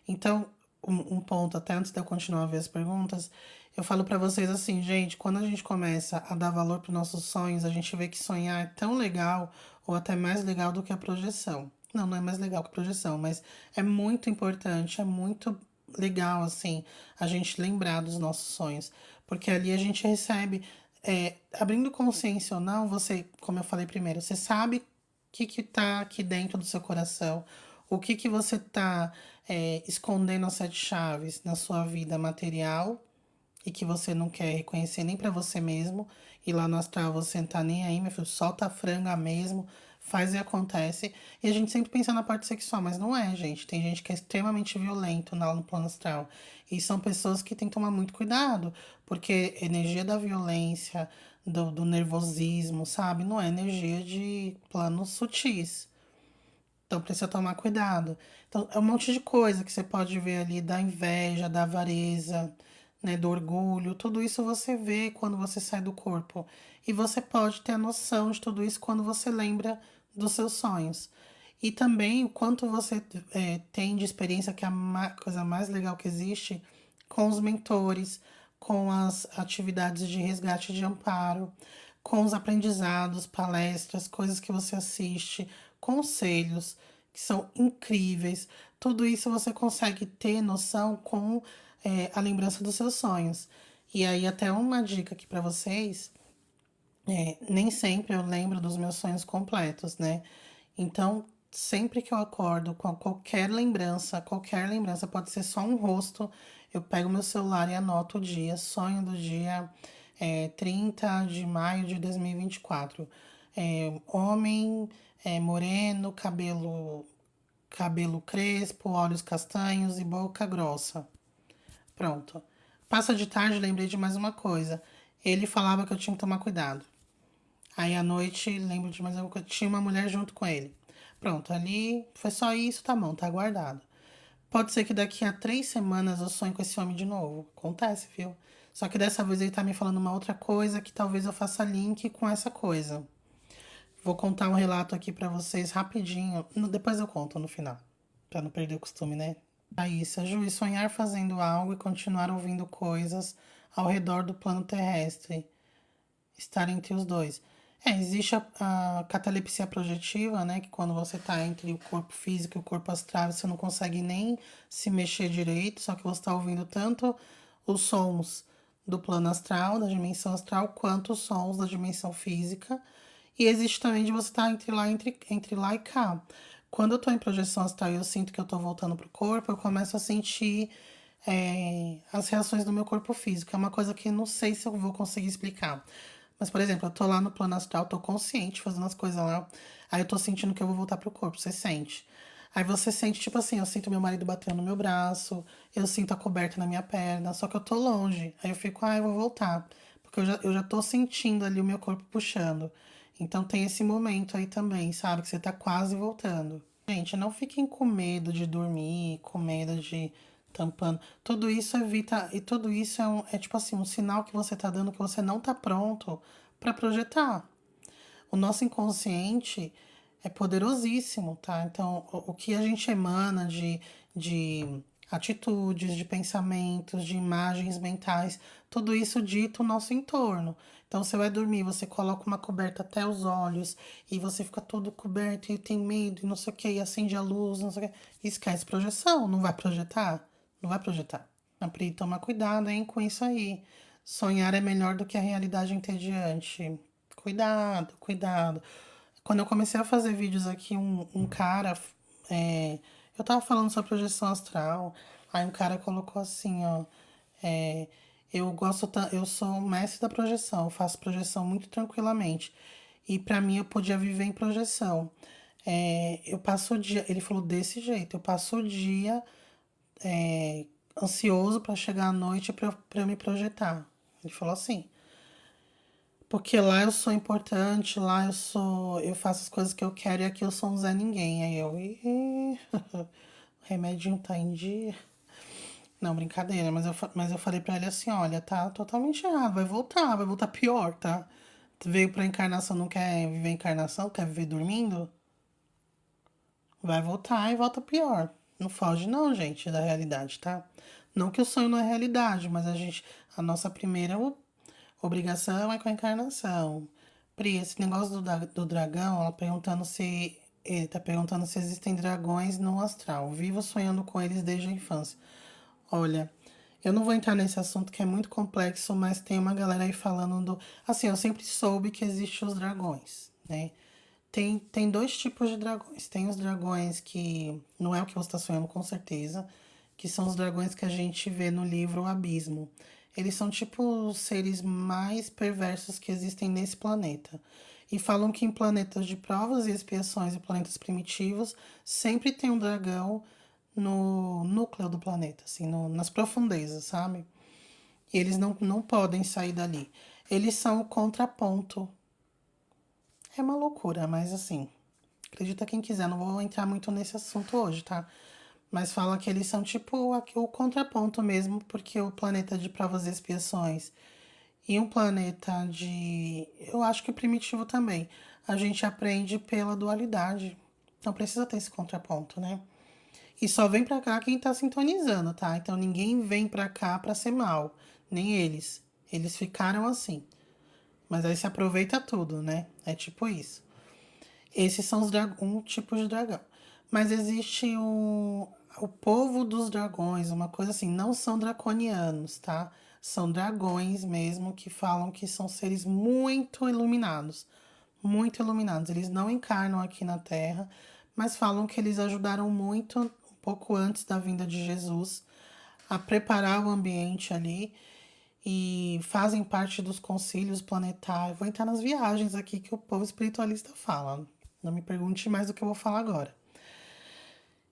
Então, um ponto, até antes de eu continuar a ver as perguntas, eu falo pra vocês assim, gente, quando a gente começa a dar valor para nossos sonhos, a gente vê que sonhar é tão legal, ou até mais legal do que a projeção. Não, não é mais legal que a projeção, mas é muito importante, é muito legal, assim, a gente lembrar dos nossos sonhos. Porque ali a gente recebe, abrindo consciência ou não, você, como eu falei primeiro, você sabe que tá aqui dentro do seu coração, o que você tá escondendo as sete chaves na sua vida material e que você não quer reconhecer nem pra você mesmo, e lá no astral você não tá nem aí, meu filho, solta a franga mesmo, faz e acontece. E a gente sempre pensa na parte sexual, mas não é, gente. Tem gente que é extremamente violento lá no plano astral. E são pessoas que têm que tomar muito cuidado, porque energia da violência, do nervosismo, sabe? Não é energia de planos sutis. Então precisa tomar cuidado. Então é um monte de coisa que você pode ver ali da inveja, da avareza, né, do orgulho. Tudo isso você vê quando você sai do corpo. E você pode ter a noção de tudo isso quando você lembra dos seus sonhos. E também o quanto você tem de experiência, que é a coisa mais legal que existe, com os mentores, com as atividades de resgate de amparo, com os aprendizados, palestras, coisas que você assiste, conselhos que são incríveis. Tudo isso você consegue ter noção com a lembrança dos seus sonhos. E aí, até uma dica aqui para vocês: nem sempre eu lembro dos meus sonhos completos, né? Então, sempre que eu acordo com qualquer lembrança, pode ser só um rosto, eu pego meu celular e anoto o dia, sonho do dia 30 de maio de 2024. Homem, moreno, cabelo crespo, olhos castanhos e boca grossa. Pronto. Passa de tarde, lembrei de mais uma coisa. Ele falava que eu tinha que tomar cuidado. Aí à noite, lembro de mais uma coisa, tinha uma mulher junto com ele. Pronto, ali foi só isso, tá bom, tá guardado. Pode ser que daqui a 3 semanas eu sonhe com esse homem de novo. Acontece, viu? Só que dessa vez ele tá me falando uma outra coisa que talvez eu faça link com essa coisa. Vou contar um relato aqui pra vocês rapidinho. Depois eu conto no final. Pra não perder o costume, né? Raíssa, Ju, sonhar fazendo algo e continuar ouvindo coisas ao redor do plano terrestre. Estar entre os dois. Existe a catalepsia projetiva, né? Que quando você tá entre o corpo físico e o corpo astral, você não consegue nem se mexer direito, só que você tá ouvindo tanto os sons do plano astral, da dimensão astral, quanto os sons da dimensão física. E existe também de você estar entre lá e cá. Quando eu tô em projeção astral e eu sinto que eu tô voltando pro corpo, eu começo a sentir as reações do meu corpo físico. É uma coisa que eu não sei se eu vou conseguir explicar. Mas, por exemplo, eu tô lá no plano astral, tô consciente fazendo as coisas lá. Aí eu tô sentindo que eu vou voltar pro corpo. Você sente. Aí você sente, tipo assim, eu sinto meu marido batendo no meu braço, eu sinto a coberta na minha perna, só que eu tô longe. Aí eu fico, eu vou voltar. Porque eu já tô sentindo ali o meu corpo puxando. Então tem esse momento aí também, sabe? Que você tá quase voltando. Gente, não fiquem com medo de dormir, com medo de tampando. Tudo isso evita, e tudo isso é tipo assim, um sinal que você tá dando que você não tá pronto para projetar. O nosso inconsciente é poderosíssimo, tá? Então, o que a gente emana de atitudes, de pensamentos, de imagens mentais, tudo isso dita o nosso entorno. Então, você vai dormir, você coloca uma coberta até os olhos e você fica todo coberto e tem medo e não sei o que, e acende a luz, não sei o que. Esquece projeção, não vai projetar? Não vai projetar. Pri, toma cuidado, hein, com isso aí. Sonhar é melhor do que a realidade entediante. Cuidado, cuidado. Quando eu comecei a fazer vídeos aqui, um cara. é, eu tava falando sobre projeção astral. Aí um cara colocou assim, ó. é, eu sou mestre da projeção, eu faço projeção muito tranquilamente. E pra mim eu podia viver em projeção. Eu passo o dia, ele falou desse jeito, eu passo o dia é, ansioso pra chegar à noite pra eu me projetar. Ele falou assim. Porque lá eu sou importante, lá eu faço as coisas que eu quero e aqui eu sou um Zé Ninguém. Aí eu, ih, o remedinho tá em dia. Não, brincadeira, mas eu falei pra ele assim, olha, tá totalmente errado, vai voltar pior, tá? Tu veio pra encarnação, não quer viver encarnação, quer viver dormindo? Vai voltar e volta pior. Não foge não, gente, da realidade, tá? Não que o sonho não é realidade, mas a nossa primeira obrigação é com a encarnação. Pri, esse negócio do dragão, ela perguntando se. Ele tá perguntando se existem dragões no astral. Vivo sonhando com eles desde a infância. Olha, eu não vou entrar nesse assunto que é muito complexo, mas tem uma galera aí falando do. Assim, eu sempre soube que existem os dragões, né? Tem dois tipos de dragões. Tem os dragões que não é o que você está sonhando, com certeza, que são os dragões que a gente vê no livro O Abismo. Eles são tipo os seres mais perversos que existem nesse planeta. E falam que em planetas de provas e expiações e planetas primitivos sempre tem um dragão no núcleo do planeta, assim, nas profundezas, sabe? E eles não podem sair dali. Eles são o contraponto. É uma loucura, mas assim, acredita quem quiser, não vou entrar muito nesse assunto hoje, tá? Mas fala que eles são tipo o contraponto mesmo, porque o planeta de provas e expiações e um planeta de. Eu acho que primitivo também. A gente aprende pela dualidade. Então precisa ter esse contraponto, né? E só vem pra cá quem tá sintonizando, tá? Então ninguém vem pra cá pra ser mal. Nem eles. Eles ficaram assim. Mas aí se aproveita tudo, né? É tipo isso. Esses são um tipo de dragão. Mas existe o povo dos dragões, uma coisa assim, não são draconianos, tá? São dragões mesmo que falam que são seres muito iluminados. Muito iluminados. Eles não encarnam aqui na Terra, mas falam que eles ajudaram muito, um pouco antes da vinda de Jesus, a preparar o ambiente ali e fazem parte dos concílios planetários. Vou entrar nas viagens aqui que o povo espiritualista fala. Não me pergunte mais do que eu vou falar agora.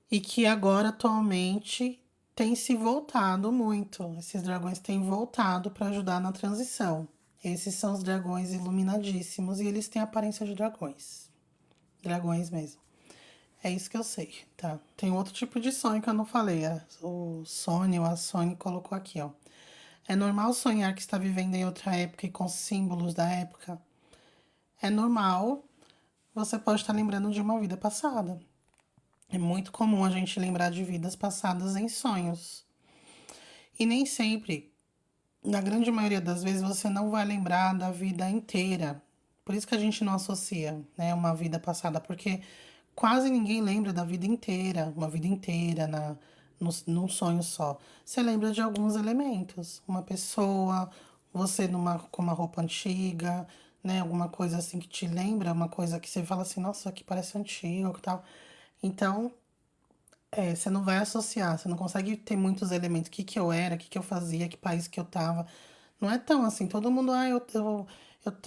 E que agora, atualmente, tem se voltado muito. Esses dragões têm voltado para ajudar na transição. Esses são os dragões iluminadíssimos e eles têm aparência de dragões. Dragões mesmo. É isso que eu sei, tá? Tem outro tipo de sonho que eu não falei. O Sônia, a Sony colocou aqui, ó. É normal sonhar que está vivendo em outra época e com símbolos da época? É normal. Você pode estar lembrando de uma vida passada. É muito comum a gente lembrar de vidas passadas em sonhos. E nem sempre, na grande maioria das vezes, você não vai lembrar da vida inteira. Por isso que a gente não associa, né, uma vida passada, porque quase ninguém lembra da vida inteira, uma vida inteira num sonho só. Você lembra de alguns elementos, uma pessoa, você com uma roupa antiga, né, alguma coisa assim que te lembra, uma coisa que você fala assim, nossa, que parece antigo e tal. Então, você não vai associar, você não consegue ter muitos elementos. O que que eu era, o que que eu fazia, que país que eu tava. Não é tão assim. Todo mundo,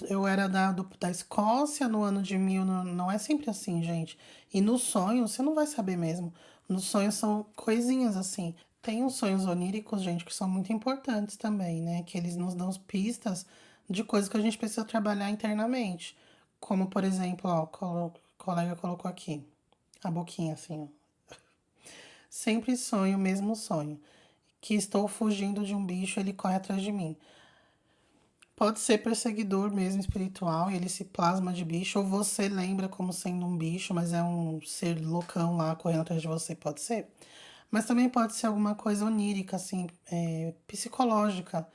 eu era da Escócia no ano de mil. Não, não é sempre assim, gente. E no sonho, você não vai saber mesmo. Nos sonhos são coisinhas assim. Tem os sonhos oníricos, gente, que são muito importantes também, né? Que eles nos dão pistas de coisas que a gente precisa trabalhar internamente. Como, por exemplo, ó, o colega colocou aqui. A boquinha assim, ó. Sempre sonho o mesmo sonho. Que estou fugindo de um bicho, ele corre atrás de mim. Pode ser perseguidor mesmo espiritual, e ele se plasma de bicho, ou você lembra como sendo um bicho, mas é um ser loucão lá correndo atrás de você, pode ser. Mas também pode ser alguma coisa onírica, assim, psicológica.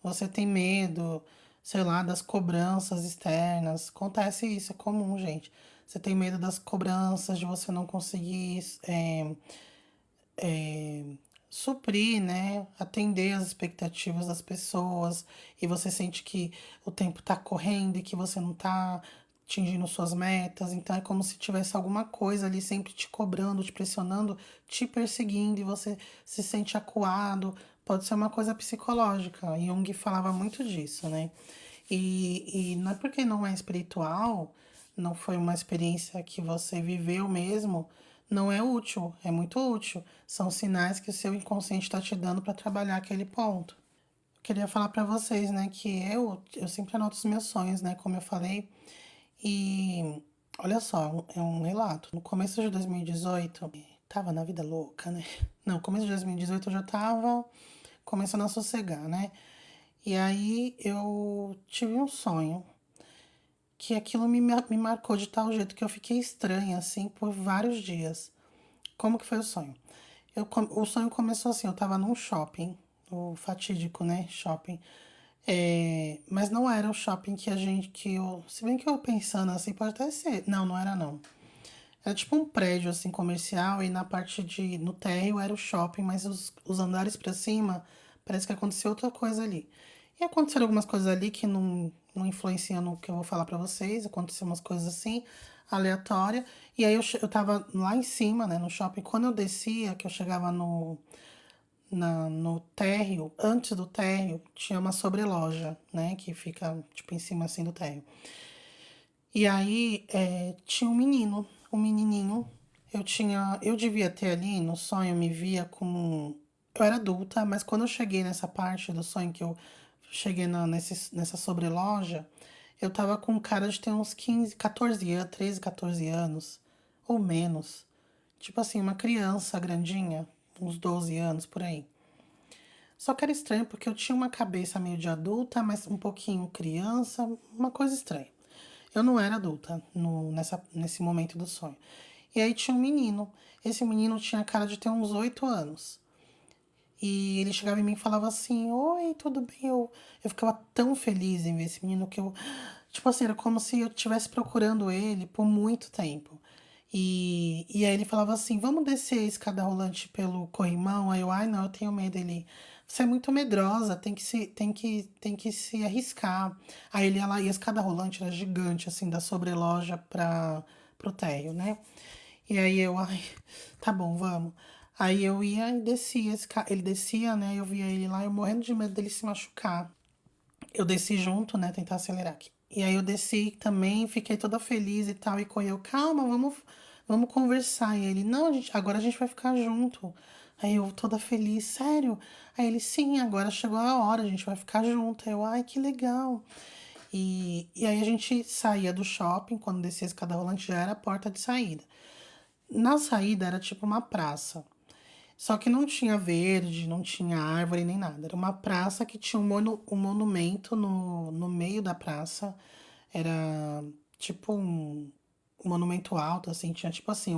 Você tem medo, sei lá, das cobranças externas. Acontece isso, é comum, gente. Você tem medo das cobranças, de você não conseguir suprir, né, atender as expectativas das pessoas e você sente que o tempo tá correndo e que você não tá atingindo suas metas. Então é como se tivesse alguma coisa ali sempre te cobrando, te pressionando, te perseguindo e você se sente acuado. Pode ser uma coisa psicológica. Jung falava muito disso, né? E não é porque não é espiritual, não foi uma experiência que você viveu mesmo, não é útil, é muito útil. São sinais que o seu inconsciente está te dando para trabalhar aquele ponto. Queria falar para vocês, né, que eu sempre anoto os meus sonhos, né, como eu falei. E olha só, é um relato. No começo de 2018, tava na vida louca, né? Não, começo de 2018 eu já tava começando a sossegar, né? E aí eu tive um sonho que aquilo me marcou de tal jeito que eu fiquei estranha, assim, por vários dias. Como que foi o sonho? O sonho começou assim, eu tava num shopping, o fatídico, né, shopping. Mas não era o shopping se bem que eu pensando assim, pode até ser. Não, não era não. Era tipo um prédio, assim, comercial, e no térreo era o shopping, mas os andares pra cima, parece que aconteceu outra coisa ali. E aconteceram algumas coisas ali que não influenciam no que eu vou falar pra vocês, aconteceram umas coisas assim, aleatórias. E aí eu tava lá em cima, né, no shopping, quando eu descia, que eu chegava no térreo, antes do térreo, tinha uma sobreloja, né, que fica, tipo, em cima, assim, do térreo. E aí, tinha um menininho. Eu devia ter ali no sonho, eu me via como. Eu era adulta, mas quando eu cheguei nessa parte do sonho que eu cheguei nessa sobreloja, eu tava com cara de ter uns 15, 14 anos, 13, 14 anos, ou menos. Tipo assim, uma criança grandinha, uns 12 anos por aí. Só que era estranho porque eu tinha uma cabeça meio de adulta, mas um pouquinho criança, uma coisa estranha. Eu não era adulta nesse momento do sonho. E aí tinha um menino. Esse menino tinha cara de ter uns 8 anos. E ele chegava em mim e falava assim: Oi, tudo bem? Eu ficava tão feliz em ver esse menino que eu. Tipo assim, era como se eu estivesse procurando ele por muito tempo. E aí ele falava assim: Vamos descer a escada rolante pelo corrimão? Aí eu, ai não, eu tenho medo. Ele, você é muito medrosa, tem que se arriscar. Aí ele ia lá e a escada rolante era gigante, assim, da sobreloja pro térreo, né? E aí eu, ai, tá bom, vamos. Aí eu ia e descia, ele descia, né? Eu via ele lá, eu morrendo de medo dele se machucar. Eu desci junto, né? Tentar acelerar aqui. E aí eu desci também, fiquei toda feliz e tal. E correu, calma, vamos conversar. E ele, não, agora a gente vai ficar junto. Aí eu toda feliz, sério? Aí ele, sim, agora chegou a hora, a gente vai ficar junto. Aí eu, ai, que legal. E aí a gente saía do shopping, quando descia a escada rolante já era a porta de saída. Na saída era tipo uma praça. Só que não tinha verde, não tinha árvore nem nada. Era uma praça que tinha um monumento no meio da praça. Era tipo um monumento alto, assim, tinha tipo assim,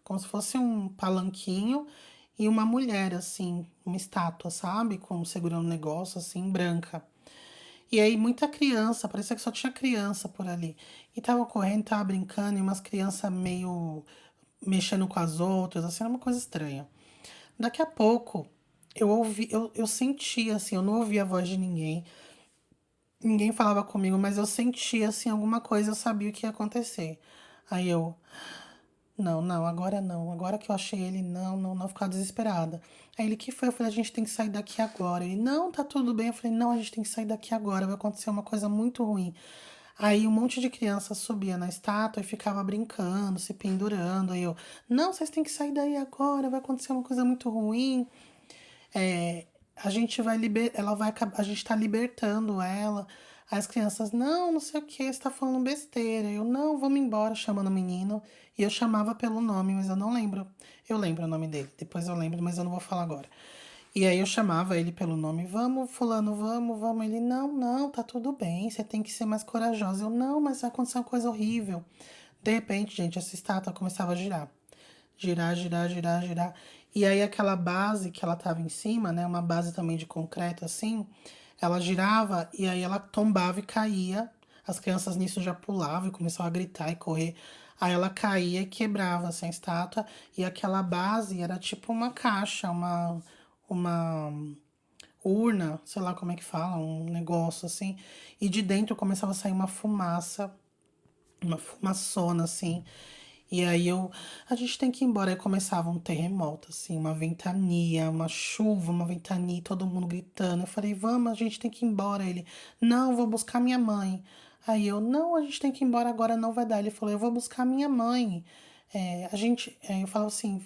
como se fosse um palanquinho e uma mulher, assim, uma estátua, sabe? Segurando um negócio, assim, branca. E aí muita criança, parecia que só tinha criança por ali. E tava correndo, tava brincando, e umas crianças meio mexendo com as outras, assim, era uma coisa estranha. Daqui a pouco, eu sentia, assim, eu não ouvia a voz de ninguém, ninguém falava comigo, mas eu sentia, assim, alguma coisa, eu sabia o que ia acontecer. Aí eu, não, não, agora não, agora que eu achei ele, não, não, não, ficar desesperada. Aí ele, que foi? Eu falei, a gente tem que sair daqui agora. Ele, não, tá tudo bem. Eu falei, não, a gente tem que sair daqui agora, vai acontecer uma coisa muito ruim. Aí um monte de criança subia na estátua e ficava brincando, se pendurando. Aí eu, não, vocês têm que sair daí agora, vai acontecer uma coisa muito ruim. A gente vai ela vai a gente tá libertando ela. Aí as crianças, não, não sei o que, você tá falando besteira. Eu, não, vamos embora, chamando o menino. E eu chamava pelo nome, mas eu não lembro. Eu lembro o nome dele, depois eu lembro, mas eu não vou falar agora. E aí eu chamava ele pelo nome, vamos, fulano, vamos, vamos. Ele, não, não, tá tudo bem, você tem que ser mais corajosa. Eu, não, mas vai acontecer uma coisa horrível. De repente, gente, essa estátua começava a girar. Girar, girar, girar, girar. E aí aquela base que ela tava em cima, né, uma base também de concreto assim, ela girava e aí ela tombava e caía. As crianças nisso já pulavam e começavam a gritar e correr. Aí ela caía e quebrava assim, a estátua. E aquela base era tipo uma caixa, uma urna, sei lá como é que fala, um negócio assim. E de dentro começava a sair uma fumaça uma fumaçona, assim. E aí a gente tem que ir embora. Aí começava um terremoto, assim, uma ventania, uma chuva, uma ventania, e todo mundo gritando. Eu falei, vamos, a gente tem que ir embora. Ele, não, vou buscar minha mãe. Aí eu, não, a gente tem que ir embora agora, não vai dar. Ele falou, eu vou buscar minha mãe. Eu falava assim,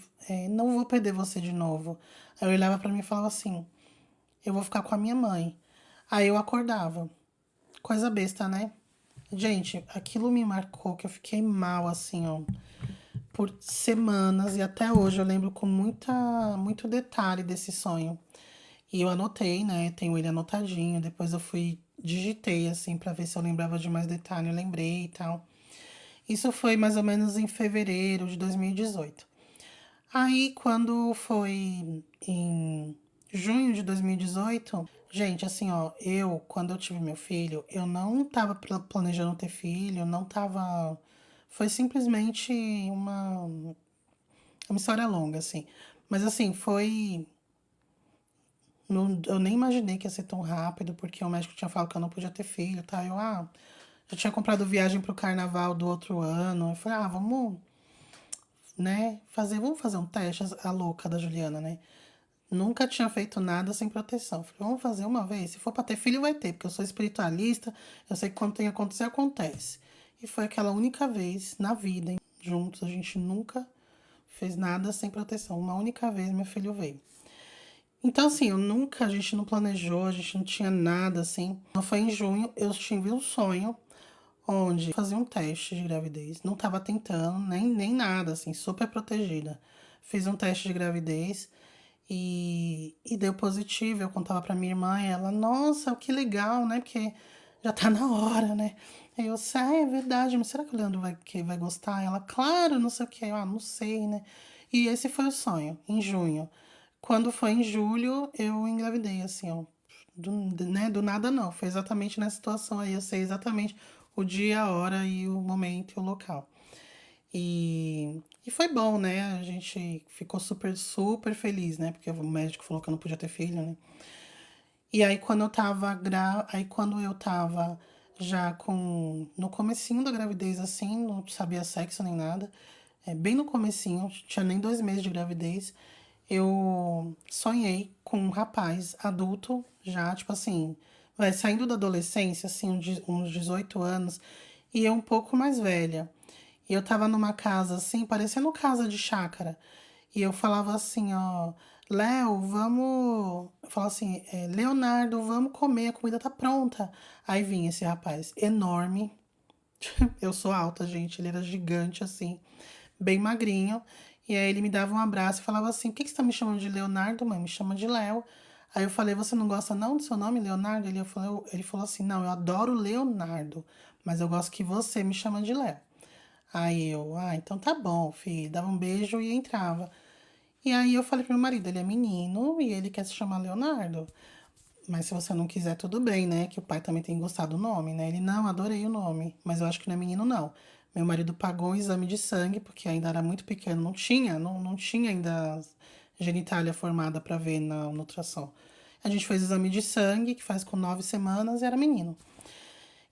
não vou perder você de novo. Aí eu olhava pra mim e falava assim, eu vou ficar com a minha mãe. Aí eu acordava. Coisa besta, né? Gente, aquilo me marcou, que eu fiquei mal, assim, ó, por semanas e até hoje eu lembro com muito detalhe desse sonho. E eu anotei, né? Tenho ele anotadinho. Depois eu fui, digitei, assim, pra ver se eu lembrava de mais detalhe. Eu lembrei e tal. Isso foi mais ou menos em fevereiro de 2018. Aí, quando foi em junho de 2018, gente, assim, ó, quando eu tive meu filho, eu não tava planejando ter filho, não tava. Foi simplesmente uma história longa, assim. Mas, assim, foi. Eu nem imaginei que ia ser tão rápido, porque o médico tinha falado que eu não podia ter filho, tá? Já tinha comprado viagem pro carnaval do outro ano. Eu falei, vamos, né, vamos fazer um teste, a louca da Juliana, né? Nunca tinha feito nada sem proteção. Falei, vamos fazer uma vez. Se for pra ter filho, vai ter, porque eu sou espiritualista, eu sei que quando tem que acontecer, acontece. E foi aquela única vez na vida, hein? Juntos, a gente nunca fez nada sem proteção. Uma única vez meu filho veio. Então, assim, a gente não planejou, a gente não tinha nada, assim. Foi em junho, eu tive um sonho onde fazia um teste de gravidez. Não tava tentando, nem nada, assim, super protegida. Fiz um teste de gravidez e deu positivo. Eu contava pra minha irmã e ela, nossa, que legal, né? Porque já tá na hora, né? Aí eu, é verdade, mas será que o Leandro vai gostar? Ela, claro, não sei o que. Não sei, né? E esse foi o sonho, em junho. Quando foi em julho, eu engravidei, assim, ó. Do nada não. Foi exatamente nessa situação aí. Eu sei exatamente o dia, a hora e o momento e o local. E foi bom, né? A gente ficou super, super feliz, né? Porque o médico falou que eu não podia ter filho, né? E aí quando eu tava já no comecinho da gravidez, assim, não sabia sexo nem nada, bem no comecinho, tinha nem 2 meses de gravidez, eu sonhei com um rapaz adulto, já, tipo assim, vai saindo da adolescência, assim, uns 18 anos, e eu um pouco mais velha. E eu tava numa casa, assim, parecendo casa de chácara. E eu falava assim, ó, Léo, vamos. Eu falava assim, Leonardo, vamos comer, a comida tá pronta. Aí vinha esse rapaz enorme. Eu sou alta, gente, ele era gigante, assim, bem magrinho. E aí ele me dava um abraço e falava assim: por que você tá me chamando de Leonardo, mãe? Me chama de Léo. Aí eu falei: você não gosta não do seu nome, Leonardo? Ele falou assim: não, eu adoro Leonardo, mas eu gosto que você me chama de Léo. Aí eu, então tá bom, filho. Dava um beijo e entrava. E aí eu falei pro meu marido: ele é menino e ele quer se chamar Leonardo. Mas se você não quiser, tudo bem, né? Que o pai também tem gostado do nome, né? Ele, não, adorei o nome, mas eu acho que não é menino, não. Meu marido pagou um exame de sangue, porque ainda era muito pequeno, não tinha ainda genitália formada para ver na ultrassom. A gente fez exame de sangue, que faz com 9 semanas, e era menino.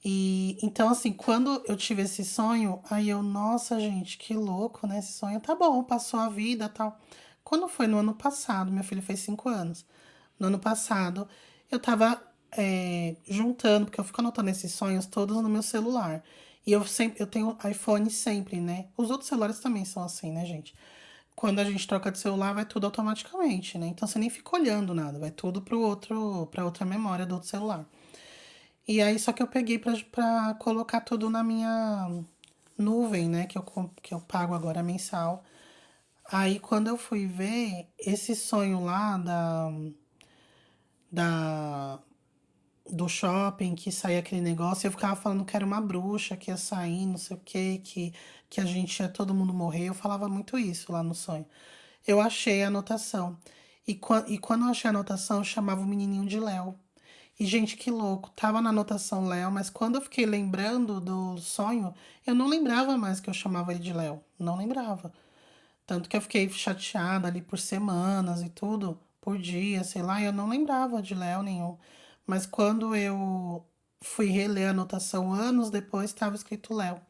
E então, assim, quando eu tive esse sonho, aí eu, nossa, gente, que louco, né? Esse sonho tá bom, passou a vida tal. Quando foi no ano passado, meu filho fez 5 anos. No ano passado, eu tava juntando, porque eu fico anotando esses sonhos todos no meu celular. E eu tenho iPhone sempre, né? Os outros celulares também são assim, né, gente? Quando a gente troca de celular, vai tudo automaticamente, né? Então você nem fica olhando nada, vai tudo pra outra memória do outro celular. E aí, só que eu peguei pra colocar tudo na minha nuvem, né? Que eu pago agora mensal. Aí, quando eu fui ver esse sonho lá da, do shopping, que saía aquele negócio, eu ficava falando que era uma bruxa, que ia sair, não sei o quê, que a gente ia todo mundo morrer. Eu falava muito isso lá no sonho. Eu achei a anotação. E quando eu achei a anotação, eu chamava o menininho de Léo. E, gente, que louco. Tava na anotação Léo, mas quando eu fiquei lembrando do sonho, eu não lembrava mais que eu chamava ele de Léo. Não lembrava. Tanto que eu fiquei chateada ali por semanas e tudo, por dia, sei lá, e eu não lembrava de Léo nenhum. Mas quando eu fui reler a anotação anos depois, estava escrito Léo.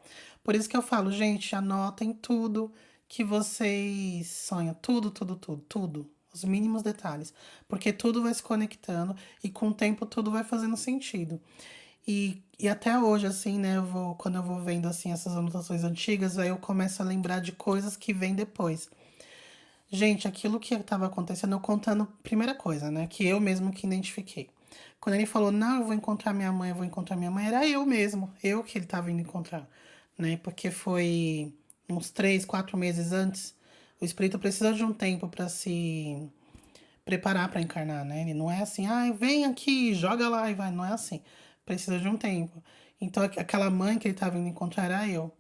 Por isso que eu falo, gente, anotem tudo que vocês sonham. Tudo, tudo, tudo, tudo. Os mínimos detalhes. Porque tudo vai se conectando e com o tempo tudo vai fazendo sentido. E até hoje, assim, né, quando eu vou vendo, assim, essas anotações antigas, aí eu começo a lembrar de coisas que vêm depois. Gente, aquilo que estava acontecendo, eu contando, primeira coisa, né, que eu mesmo que identifiquei. Quando ele falou, não, eu vou encontrar minha mãe, eu vou encontrar minha mãe, era eu mesmo, eu que ele estava indo encontrar, né, porque foi uns 3, 4 meses antes. O espírito precisa de um tempo para se preparar para encarnar, né? Ele não é assim, ai, vem aqui, joga lá e vai. Não é assim. Precisa de um tempo. Então, aquela mãe que ele estava indo encontrar era eu.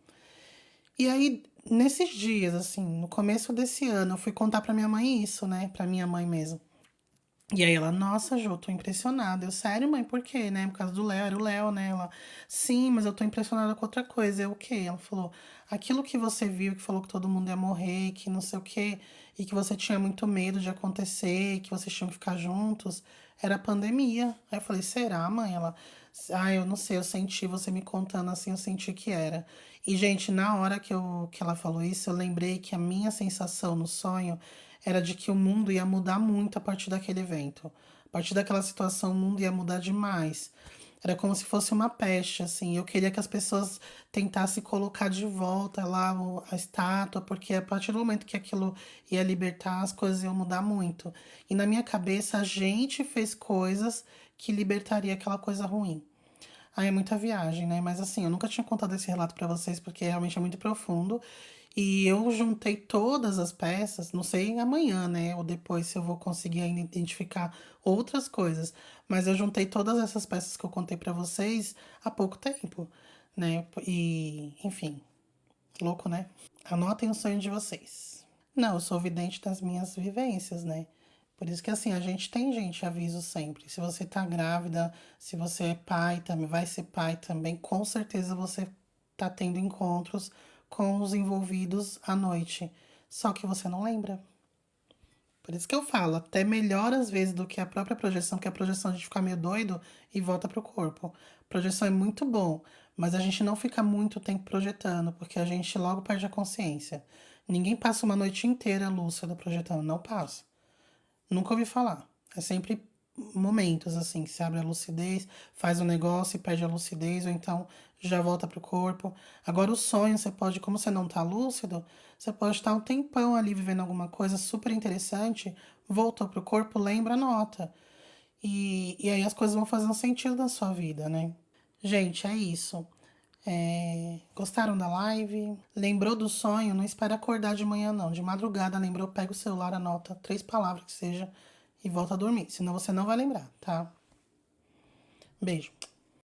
E aí, nesses dias, assim, no começo desse ano, eu fui contar pra minha mãe isso, né? Pra minha mãe mesmo. E aí ela, nossa, Jô, tô impressionada. Eu, sério, mãe, por quê, né? Por causa do Léo, era o Léo, né? Ela, sim, mas eu tô impressionada com outra coisa. Eu, o quê? Ela falou, aquilo que você viu, que falou que todo mundo ia morrer, que não sei o quê, e que você tinha muito medo de acontecer, que vocês tinham que ficar juntos, era a pandemia. Aí eu falei, será, mãe? Ela, ah, eu não sei, eu senti você me contando assim, eu senti que era. E, gente, na hora que ela falou isso, eu lembrei que a minha sensação no sonho era de que o mundo ia mudar muito a partir daquele evento. A partir daquela situação, o mundo ia mudar demais. Era como se fosse uma peste, assim. Eu queria que as pessoas tentassem colocar de volta lá a estátua, porque a partir do momento que aquilo ia libertar, as coisas iam mudar muito. E na minha cabeça, a gente fez coisas que libertaria aquela coisa ruim. Ah, é muita viagem, né? Mas assim, eu nunca tinha contado esse relato pra vocês porque realmente é muito profundo. E eu juntei todas as peças, não sei amanhã, né? Ou depois se eu vou conseguir ainda identificar outras coisas. Mas eu juntei todas essas peças que eu contei pra vocês há pouco tempo, né? E, enfim, louco, né? Anotem o sonho de vocês. Não, eu sou vidente das minhas vivências, né? Por isso que assim, a gente tem gente, aviso sempre. Se você tá grávida, se você é pai também, vai ser pai também, com certeza você tá tendo encontros com os envolvidos à noite. Só que você não lembra. Por isso que eu falo, até melhor às vezes do que a própria projeção, que a projeção a gente fica meio doido e volta pro corpo. Projeção é muito bom, mas a gente não fica muito tempo projetando, porque a gente logo perde a consciência. Ninguém passa uma noite inteira lúcido projetando, não passa. Nunca ouvi falar. É sempre momentos assim, que se abre a lucidez, faz o negócio e perde a lucidez, ou então já volta pro corpo. Agora o sonho, você pode, como você não tá lúcido, você pode estar um tempão ali vivendo alguma coisa super interessante, voltou pro corpo, lembra, anota. E aí as coisas vão fazendo sentido na sua vida, né? Gente, é isso. Gostaram da live? Lembrou do sonho? Não espera acordar de manhã, não. De madrugada, lembrou? Pega o celular, anota 3 palavras que seja e volta a dormir. Senão você não vai lembrar, tá? Beijo.